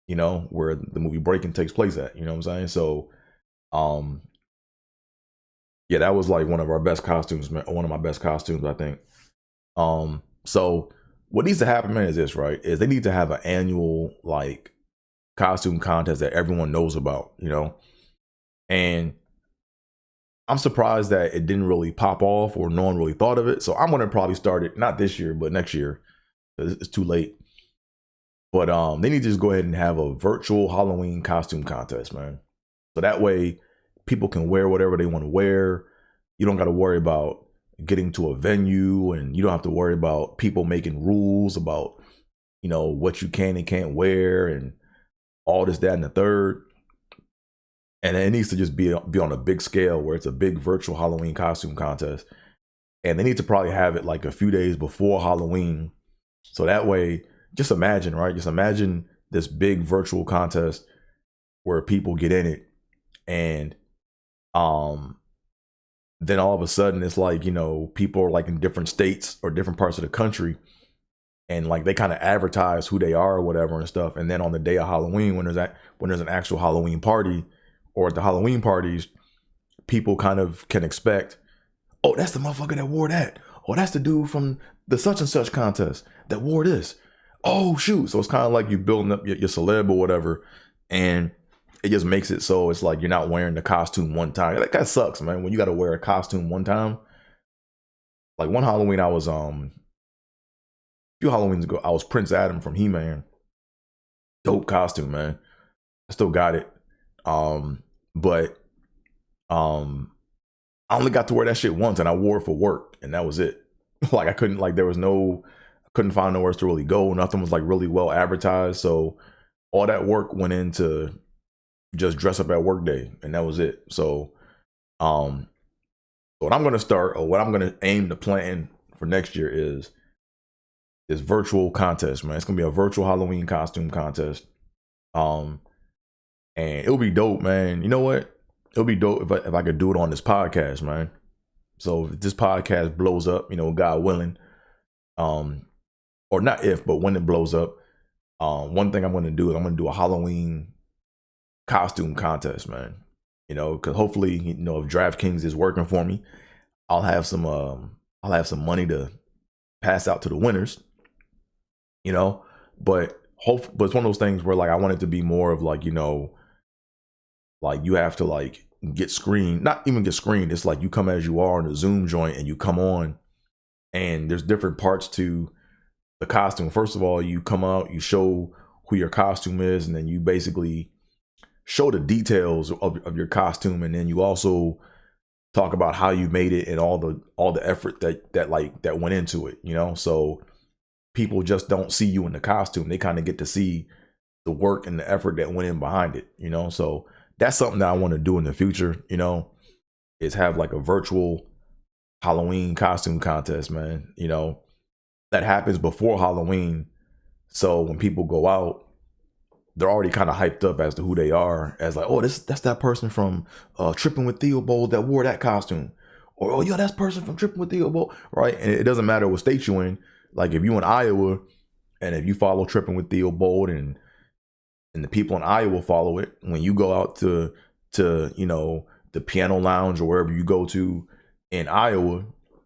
you know, where the movie Breaking takes place at, you know what I'm saying? So, yeah, that was like one of our best costumes, man. One of my best costumes, I think. So what needs to happen, man, is this, right? Is they need to have an annual like costume contest that everyone knows about, you know? And I'm surprised that it didn't really pop off or no one really thought of it. So I'm gonna probably start it not this year, but next year. It's too late. But they need to just go ahead and have a virtual Halloween costume contest, man. So that way people can wear whatever they want to wear. You don't got to worry about getting to a venue, and you don't have to worry about people making rules about, you know, what you can and can't wear and all this, that, and the third. And it needs to just be on a big scale where it's a big virtual Halloween costume contest. And they need to probably have it like a few days before Halloween. So that way, just imagine, right? Just imagine this big virtual contest where people get in it. And then all of a sudden it's like, you know, people are like in different states or different parts of the country. And like they kind of advertise who they are or whatever and stuff. And then on the day of Halloween, when there's an actual Halloween party, or at the Halloween parties, people kind of can expect, oh, that's the motherfucker that wore that. Oh, that's the dude from the such and such contest that wore this. Oh, shoot. So it's kind of like you building up your celeb or whatever. And it just makes it so it's like you're not wearing the costume one time. Like that sucks, man. When you got to wear a costume one time. Like one Halloween, I was a few Halloweens ago, I was Prince Adam from He-Man. Dope costume, man. I still got it. But I only got to wear that shit once, and I wore it for work, and that was it. Like I couldn't find nowhere to really go. Nothing was like really well advertised. So all that work went into just dress up at work day, and that was it. So what I'm gonna start, or what I'm gonna aim to plan for next year, is this virtual contest, man. It's gonna be a virtual Halloween costume contest. And it'll be dope, man. You know what? It'll be dope if I could do it on this podcast, man. So if this podcast blows up, you know, God willing, or not if, but when it blows up, one thing I'm going to do is I'm going to do a Halloween costume contest, man. You know, because hopefully, you know, if DraftKings is working for me, I'll have some money to pass out to the winners. You know, but it's one of those things where like I want it to be more of like, you know, like you have to like get screened, not even get screened. It's like you come as you are in the Zoom joint and you come on, and there's different parts to the costume. First of all, you come out, you show who your costume is, and then you basically show the details of your costume, and then you also talk about how you made it and all the effort that went into it, you know. So people just don't see you in the costume. They kind of get to see the work and the effort that went in behind it, you know. So that's something that I want to do in the future, you know, is have like a virtual Halloween costume contest, man, you know, that happens before Halloween. So when people go out, they're already kind of hyped up as to who they are, as like, oh, that's that person from Trippin with Theobold that wore that costume. Or, oh, yo, that's person from Trippin with Theobold, right? And it doesn't matter what state you're in. Like if you in Iowa, and if you follow Trippin with Theobold and the people in Iowa follow it, when you go out to you know, the piano lounge or wherever you go to in Iowa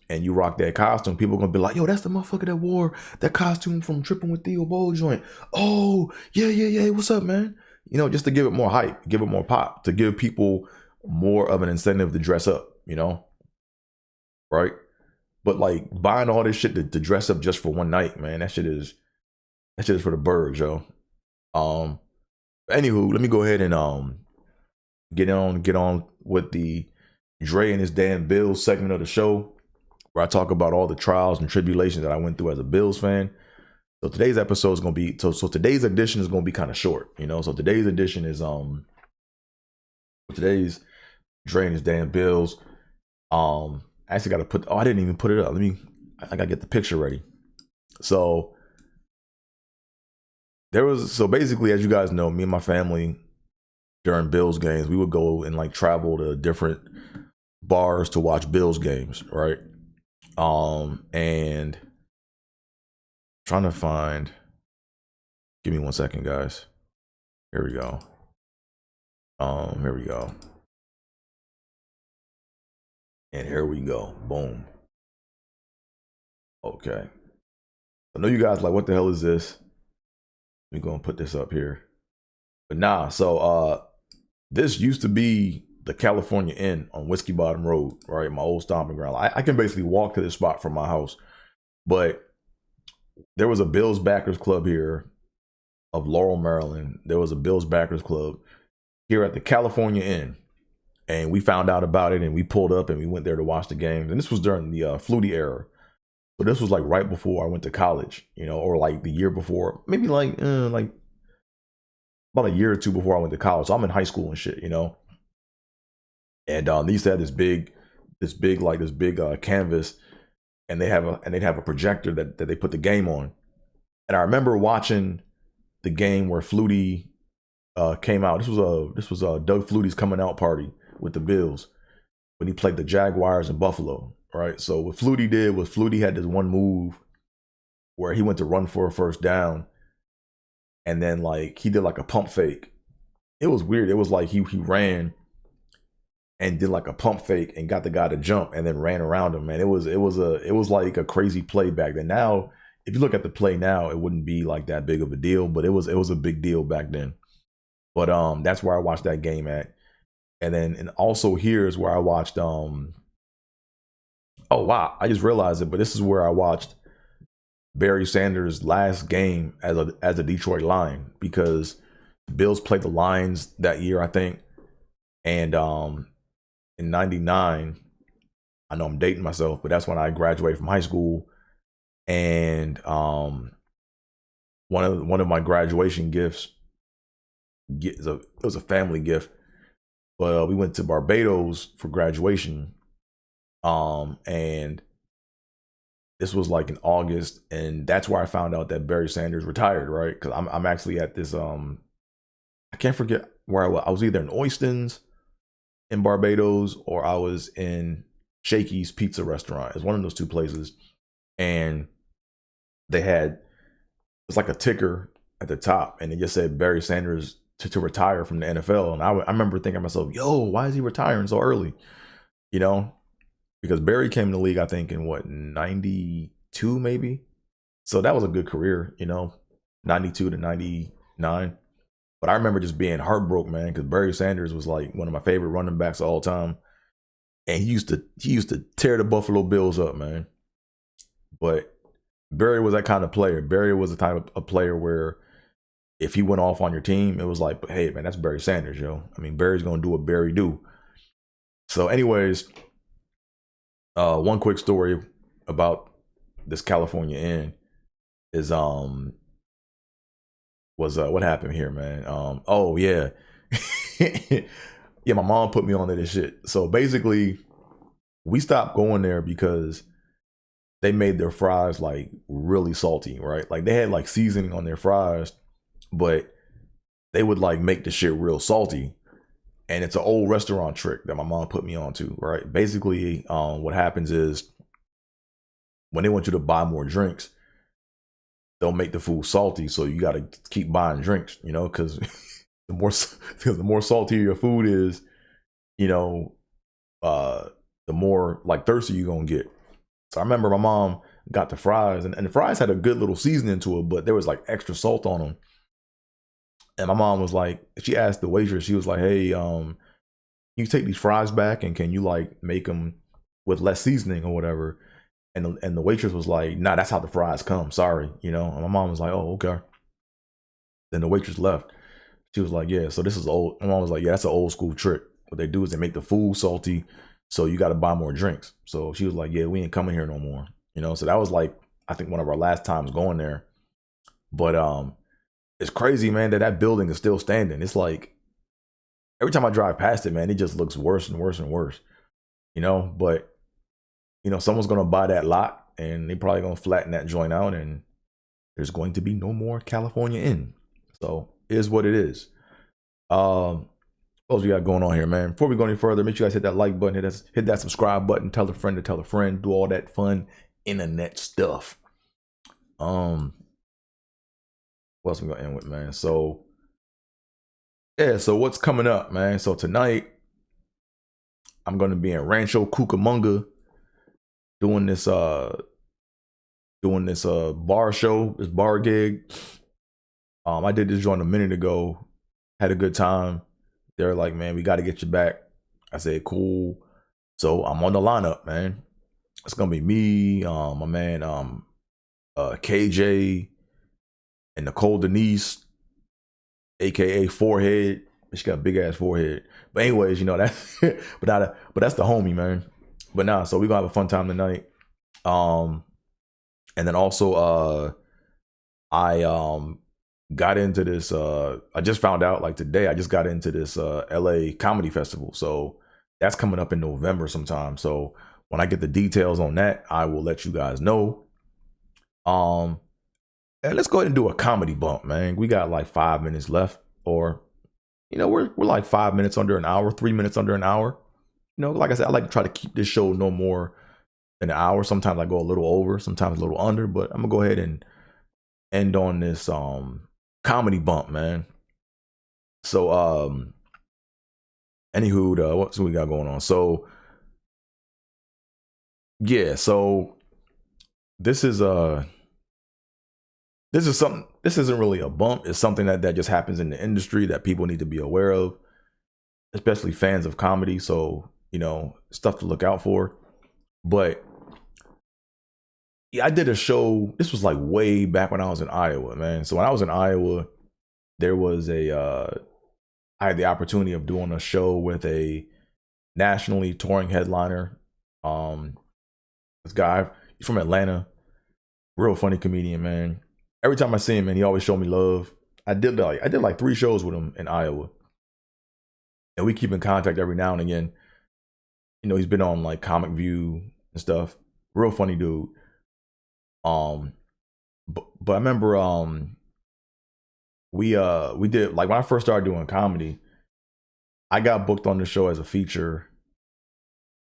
and you rock that costume, people are gonna be like, yo, that's the motherfucker that wore that costume from Trippin with Theobold joint. Oh, yeah, what's up, man? you know, just to give it more hype, give it more pop, to give people more of an incentive to dress up, you know, right? But like buying all this shit to dress up just for one night, man, that shit is for the birds, yo. Anywho, let me go ahead and get on with the Dre and his damn Bills segment of the show, where I talk about all the trials and tribulations that I went through as a Bills fan. So today's episode is gonna be so today's edition is gonna be kind of short, you know. So today's edition is today's Dre and his damn Bills. I actually got to put. Oh, I didn't even put it up. I gotta get the picture ready. So basically, as you guys know, me and my family during Bills games, we would go and like travel to different bars to watch Bills games, right? And trying to find. Give me 1 second, guys. Here we go. Here we go. And here we go. Boom. Okay. I know you guys like, what the hell is this? Let me go and put this up here. But nah, so this used to be the California Inn on Whiskey Bottom Road, right? My old stomping ground. I can basically walk to this spot from my house. But there was a Bills Backers Club here of Laurel, Maryland. There was a Bills Backers Club here at the California Inn. And we found out about it and we pulled up and we went there to watch the games. And this was during the Flutie era. So this was like right before I went to college, you know, or like the year before, maybe like about a year or two before I went to college. So I'm in high school and shit, you know. And they used to have this big canvas, and they'd have a projector that they put the game on. And I remember watching the game where Flutie came out. This was Doug Flutie's coming out party with the Bills when he played the Jaguars in Buffalo, right? So what Flutie did was Flutie had this one move where he went to run for a first down, and then like he did like a pump fake. It was weird. It was like he ran and did like a pump fake and got the guy to jump and then ran around him. Man, it was like a crazy play back then. Now, if you look at the play now, it wouldn't be like that big of a deal, but it was a big deal back then. But that's where I watched that game at. And also here is where I watched oh wow, I just realized it, but this is where I watched Barry Sanders' last game as a Detroit Lion, because the Bills played the Lions that year, I think. And in '99, I know I'm dating myself, but that's when I graduated from high school. And one of my graduation gifts, it was a family gift. But we went to Barbados for graduation, and this was like in August, and that's where I found out that Barry Sanders retired, right? Because I'm actually at this I can't forget where I was. I was either in Oystons in Barbados or I was in Shakey's Pizza Restaurant. It's one of those two places, and it's like a ticker at the top, and it just said Barry Sanders to retire from the NFL. And I remember thinking to myself, yo, why is he retiring so early? You know, because Barry came in the league, I think, in what, 92 maybe? So that was a good career, you know, 92 to 99. But I remember just being heartbroken, man, because Barry Sanders was like one of my favorite running backs of all time. And he used to tear the Buffalo Bills up, man. But Barry was that kind of player. Barry was the type of player where if he went off on your team, it was like, hey, man, that's Barry Sanders, yo. I mean, Barry's going to do what Barry do. So anyways, one quick story about this California Inn is what happened here, man. Oh yeah. Yeah, my mom put me on to this shit. So basically, we stopped going there because they made their fries like really salty, right? Like they had like seasoning on their fries, but they would like make the shit real salty. And it's an old restaurant trick that my mom put me on to, right? Basically, what happens is when they want you to buy more drinks, they'll make the food salty. So you got to keep buying drinks, you know, because the more salty your food is, you know, the more like thirsty you're going to get. So I remember my mom got the fries, and the fries had a good little seasoning to it, but there was like extra salt on them. And my mom was like, she asked the waitress, she was like, hey, you take these fries back and can you like make them with less seasoning or whatever? And the waitress was like, nah, that's how the fries come. Sorry, you know. And my mom was like, oh, okay. Then the waitress left. She was like, yeah, so this is old. My mom was like, yeah, that's an old school trick. What they do is they make the food salty, so you got to buy more drinks. So she was like, yeah, we ain't coming here no more. You know, so that was like, I think one of our last times going there. But it's crazy, man, that building is still standing. It's like every time I drive past it, man, it just looks worse and worse and worse. You know, but you know, someone's gonna buy that lot and they probably gonna flatten that joint out, and there's going to be no more California Inn. So it is what it is. What else we got going on here, man? Before we go any further, make sure you guys hit that like button, hit that subscribe button, tell a friend to tell a friend, do all that fun internet stuff. What else we gonna end with, man? So yeah, so what's coming up, man? So tonight I'm gonna be in Rancho Cucamonga doing this bar show, this bar gig. I did this joint a minute ago, had a good time. They're like, man, we got to get you back. I said, cool. So I'm on the lineup, man. It's gonna be me, my man, KJ, and Nicole Denise, aka Forehead. She got a big ass forehead. But anyways, you know that. but that's the homie, man. But nah, so we gonna have a fun time tonight. And then also, I got into this. I just found out like today. I just got into this LA comedy festival. So that's coming up in November sometime. So when I get the details on that, I will let you guys know. And let's go ahead and do a comedy bump, man. We got like 5 minutes left, or you know, we're like 5 minutes under an hour, 3 minutes under an hour. You know, like I said, I like to try to keep this show no more than an hour. Sometimes I go a little over, sometimes a little under, but I'm gonna go ahead and end on this comedy bump, man. So anywho, what's we got going on? So yeah, so this is something. This isn't really a bump. It's something that just happens in the industry that people need to be aware of, especially fans of comedy. So, you know, stuff to look out for. But yeah, I did a show. This was like way back when I was in Iowa, man. So when I was in Iowa, there was I had the opportunity of doing a show with a nationally touring headliner. This guy, he's from Atlanta, real funny comedian, man. Every time I see him, man, he always showed me love. I did like 3 shows with him in Iowa, and we keep in contact every now and again. You know, he's been on like Comic View and stuff. Real funny dude. But I remember we did, like, when I first started doing comedy, I got booked on the show as a feature.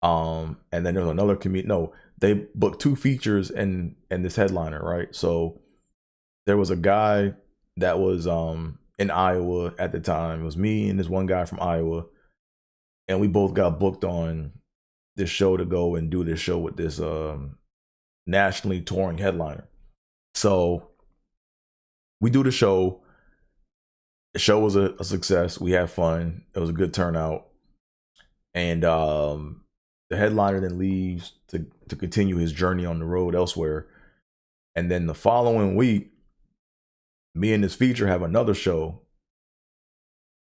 And then there was another comedian. No, they booked 2 features and this headliner, right? So there was a guy that was in Iowa at the time. It was me and this one guy from Iowa, and we both got booked on this show to go and do this show with this nationally touring headliner. So we do the show. The show was a success. We had fun. It was a good turnout. And the headliner then leaves to continue his journey on the road elsewhere. And then the following week, me and this feature have another show.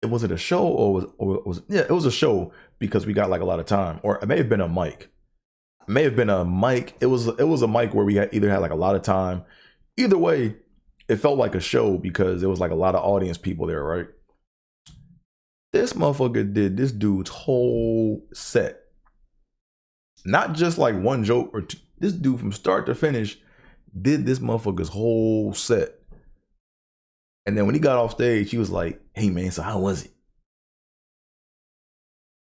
Was it a show or was yeah, it was a show because we got like a lot of time. Or it may have been a mic. It was a mic where we either had like a lot of time. Either way, it felt like a show because there was like a lot of audience people there, right? This motherfucker did this dude's whole set. Not just like one joke or two. This dude from start to finish did this motherfucker's whole set. And then when he got off stage, he was like, hey man, so how was it?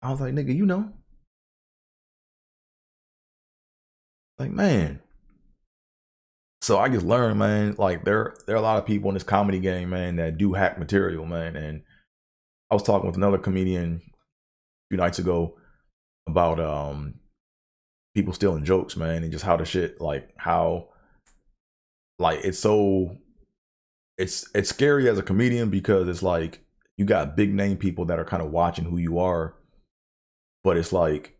I was like, nigga, you know. Like, man. So I just learned, man, like there are a lot of people in this comedy game, man, that do hack material, man. And I was talking with another comedian a few nights ago about people stealing jokes, man, and just how the shit, like how, like it's so it's scary as a comedian because it's like you got big name people that are kind of watching who you are, but it's like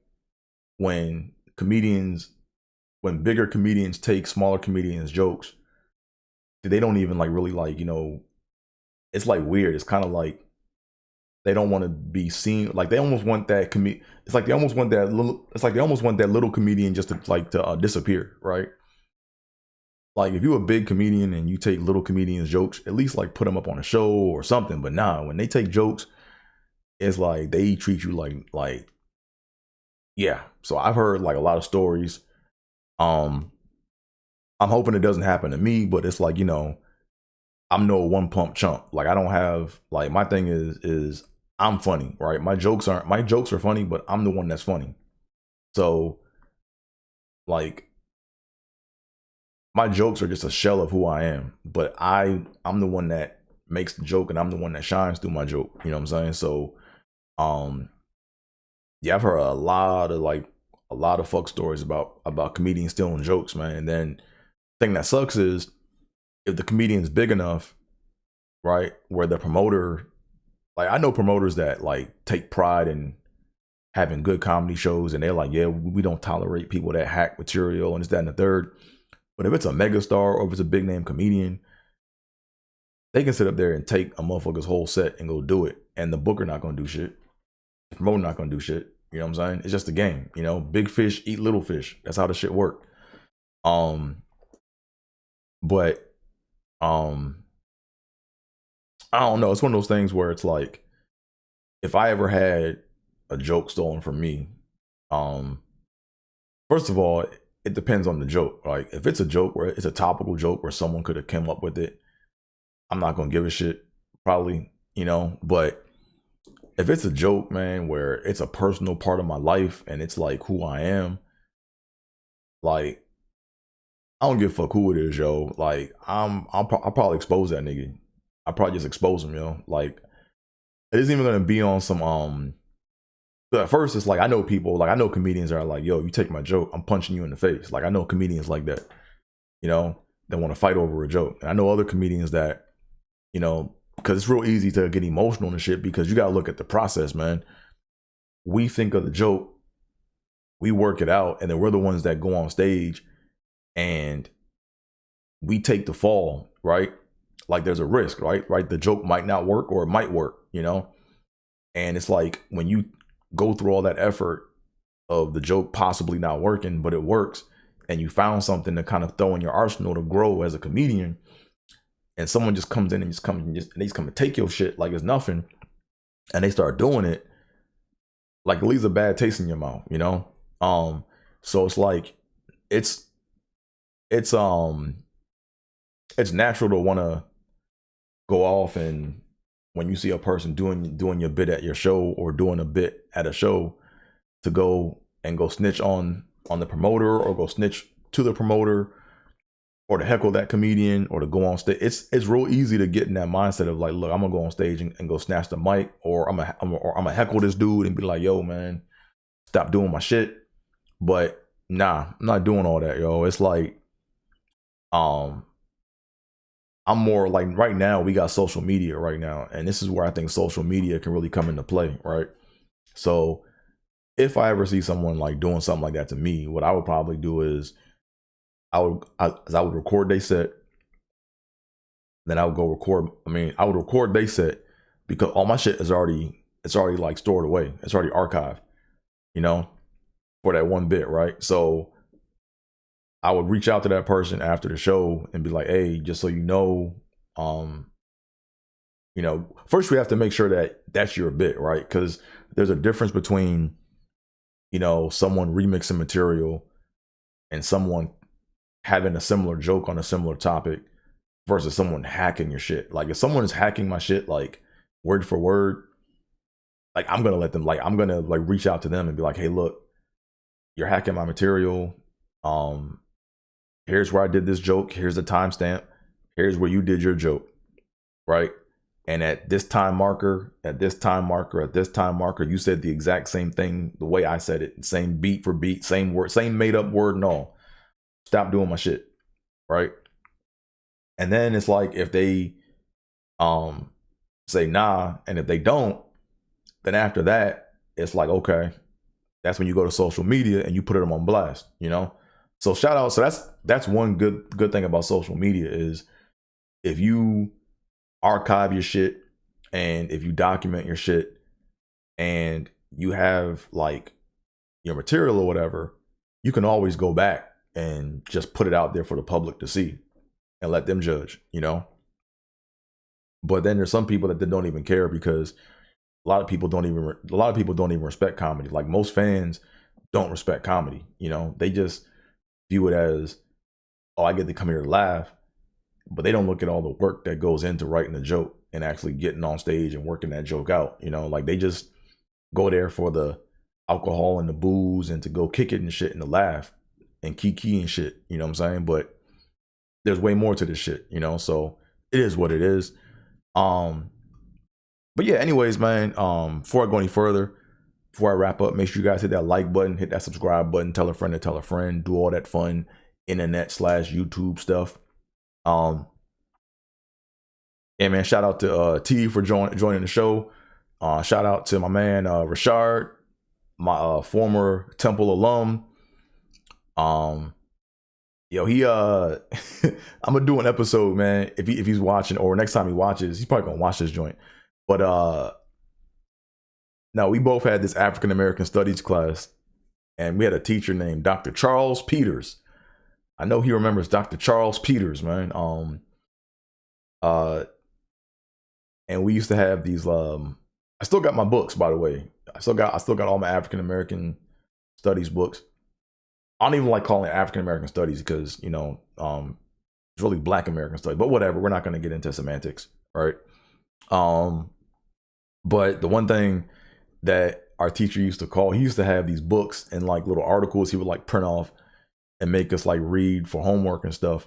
when comedians when bigger comedians take smaller comedians jokes, they don't even like really like, it's like weird. It's kind of like they don't want to be seen. Like they almost want that it's like they almost want that little comedian just to disappear, right? Like if you're a big comedian and you take little comedians jokes, at least like put them up on a show or something. But nah, when they take jokes, it's like they treat you like yeah. So I've heard like a lot of stories. I'm hoping it doesn't happen to me, but it's like, I'm no one pump chump. Like I don't have like my thing is I'm funny, right? My jokes are funny, but I'm the one that's funny. So like my jokes are just a shell of who I am, but I'm the one that makes the joke and I'm the one that shines through my joke. You know what I'm saying? So yeah, I've heard a lot of fuck stories about comedians stealing jokes, man. And then the thing that sucks is if the comedian's big enough, right, where the promoter, like I know promoters that like take pride in having good comedy shows and they're like, yeah, we don't tolerate people that hack material and it's that and the third. But if it's a megastar or if it's a big name comedian, they can sit up there and take a motherfucker's whole set and go do it. And the booker not gonna do shit. The promoter not gonna do shit. You know what I'm saying? It's just a game, big fish eat little fish. That's how the shit work. But I don't know. It's one of those things where it's like, if I ever had a joke stolen from me, first of all, it depends on the joke. Like if it's a joke where it's a topical joke where someone could have come up with it, I'm not gonna give a shit, probably, but if it's a joke, man, where it's a personal part of my life and it's like who I am, like I don't give a fuck who it is, yo. Like I'll probably expose that nigga. I'll probably just expose him, yo. Like it isn't even gonna be on some but at first it's like I know people, like I know comedians that are like, yo, you take my joke, I'm punching you in the face. Like I know comedians like that, that want to fight over a joke. And I know other comedians that, because it's real easy to get emotional and shit because you gotta look at the process, man. We think of the joke, we work it out, and then we're the ones that go on stage and we take the fall, right? Like there's a risk, right? The joke might not work or it might work, And it's like when you go through all that effort of the joke possibly not working, but it works, and you found something to kind of throw in your arsenal to grow as a comedian, and someone just comes in and they just come to take your shit like it's nothing, and they start doing it, like it leaves a bad taste in your mouth, So it's like it's natural to want to go off and when you see a person doing your bit at your show or doing a bit at a show to go snitch on the promoter or go snitch to the promoter or to heckle that comedian or to go on stage. It's real easy to get in that mindset of like, look, I'm gonna go on stage and go snatch the mic, or I'm gonna heckle this dude and be like, yo, man, stop doing my shit. But nah, I'm not doing all that, yo. It's like, I'm more like right now we got social media right now, and this is where I think social media can really come into play, right? So if I ever see someone like doing something like that to me, what I would probably do is I would record they set, then I would go record. I would record they set because all my shit is already like stored away. It's already archived, for that one bit, right? So I would reach out to that person after the show and be like, hey, just so you know, first we have to make sure that that's your bit, right? Because there's a difference between, someone remixing material and someone having a similar joke on a similar topic versus someone hacking your shit. Like if someone is hacking my shit, like word for word, like I'm gonna let them, like I'm gonna like reach out to them and be like, hey, look, you're hacking my material. Here's where I did this joke. Here's the timestamp. Here's where you did your joke, right? And at this time marker, at this time marker, at this time marker, you said the exact same thing the way I said it. Same beat for beat, same word, same made up word and all. Stop doing my shit, right? And then it's like if they say nah, and if they don't, then after that, it's like, okay, that's when you go to social media and you put them on blast, you know? So shout out. So that's one good thing about social media is if you archive your shit and if you document your shit and you have like your material or whatever, you can always go back and just put it out there for the public to see and let them judge, you know? But then there's some people that don't even care because a lot of people don't even respect comedy. Like most fans don't respect comedy, you know? They just view it as, oh, I get to come here to laugh, but they don't look at all the work that goes into writing a joke and actually getting on stage and working that joke out, you know? Like they just go there for the alcohol and the booze and to go kick it and shit and to laugh and kiki and shit, you know what I'm saying? But there's way more to this shit, you know? So it is what it is. But yeah, anyways, man, before I go any further, before I wrap up, make sure you guys hit that like button, hit that subscribe button, tell a friend to tell a friend, do all that fun internet/YouTube stuff. Yeah, man, shout out to T for joining the show. Shout out to my man Richard, my former Temple alum. Yo, he I'm gonna do an episode, man. If he's watching, or next time he watches, he's probably gonna watch this joint. But now we both had this African American Studies class, and we had a teacher named Dr. Charles Peters. I know he remembers Dr. Charles Peters, man. And we used to have these. I still got my books, by the way. I still got all my African American Studies books. I don't even like calling it African American Studies because, you know, it's really Black American Studies. But whatever, we're not going to get into semantics, right? But the one thing that our teacher used to call, he used to have these books and like little articles he would like print off and make us like read for homework and stuff.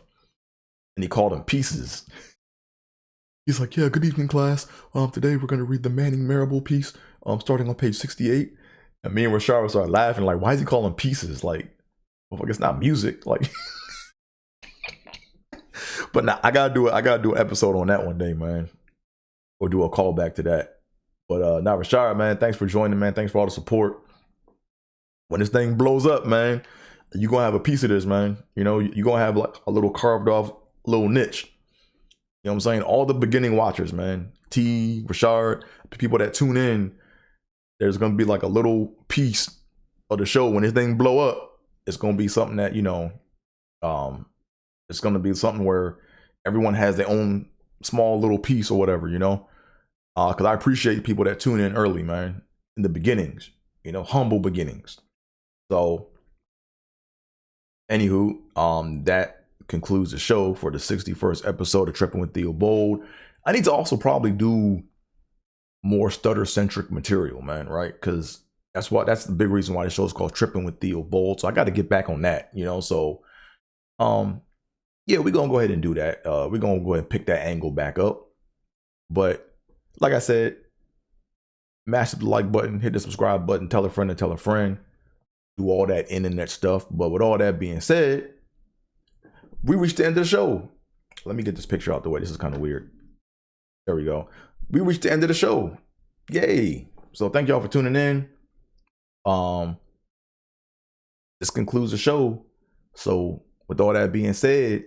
And he called them pieces. He's like, yeah, good evening, class. Today we're going to read the Manning Marable piece, starting on page 68. And me and Rashard started laughing, like, why is he calling pieces? Like, well, it's not music. Like, but now I gotta do an episode on that one day, man. Or do a callback to that. But now Rashard, man, thanks for joining, man. Thanks for all the support. When this thing blows up, man, you're gonna have a piece of this, man. You know, you're gonna have like a little carved off little niche. You know what I'm saying? All the beginning watchers, man. T, Rashard, people that tune in, there's gonna be like a little piece of the show. When this thing blow up, it's gonna be something that, you know, it's gonna be something where everyone has their own small little piece or whatever, you know. Because I appreciate people that tune in early, man, in the beginnings, you know, humble beginnings. So, anywho, that concludes the show for the 61st episode of Trippin with Theobold. I need to also probably do more stutter-centric material, man, right? Because that's the big reason why the show is called Trippin with Theobold. So I got to get back on that, you know. So, yeah, we're gonna go ahead and do that. We're gonna go ahead and pick that angle back up. But like I said, mash up the like button, hit the subscribe button, tell a friend to tell a friend, do all that internet stuff. But with all that being said, we reached the end of the show. Let me get this picture out the way. This is kind of weird. There we go. We reached the end of the show. Yay. So thank y'all for tuning in. This concludes the show. So with all that being said,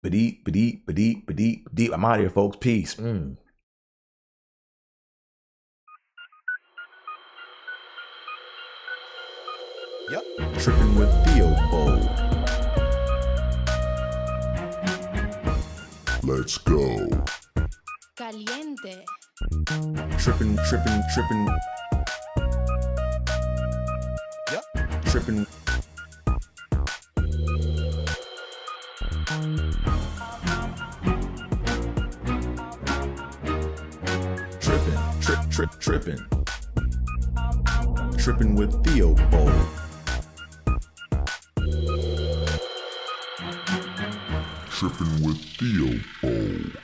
ba-deep. I'm out of here, folks. Peace. Yep. Trippin with Theobold. Let's go. Caliente. Trippin. Yep. Trippin. Trippin. Trippin with Theobold. Trippin with Theobold.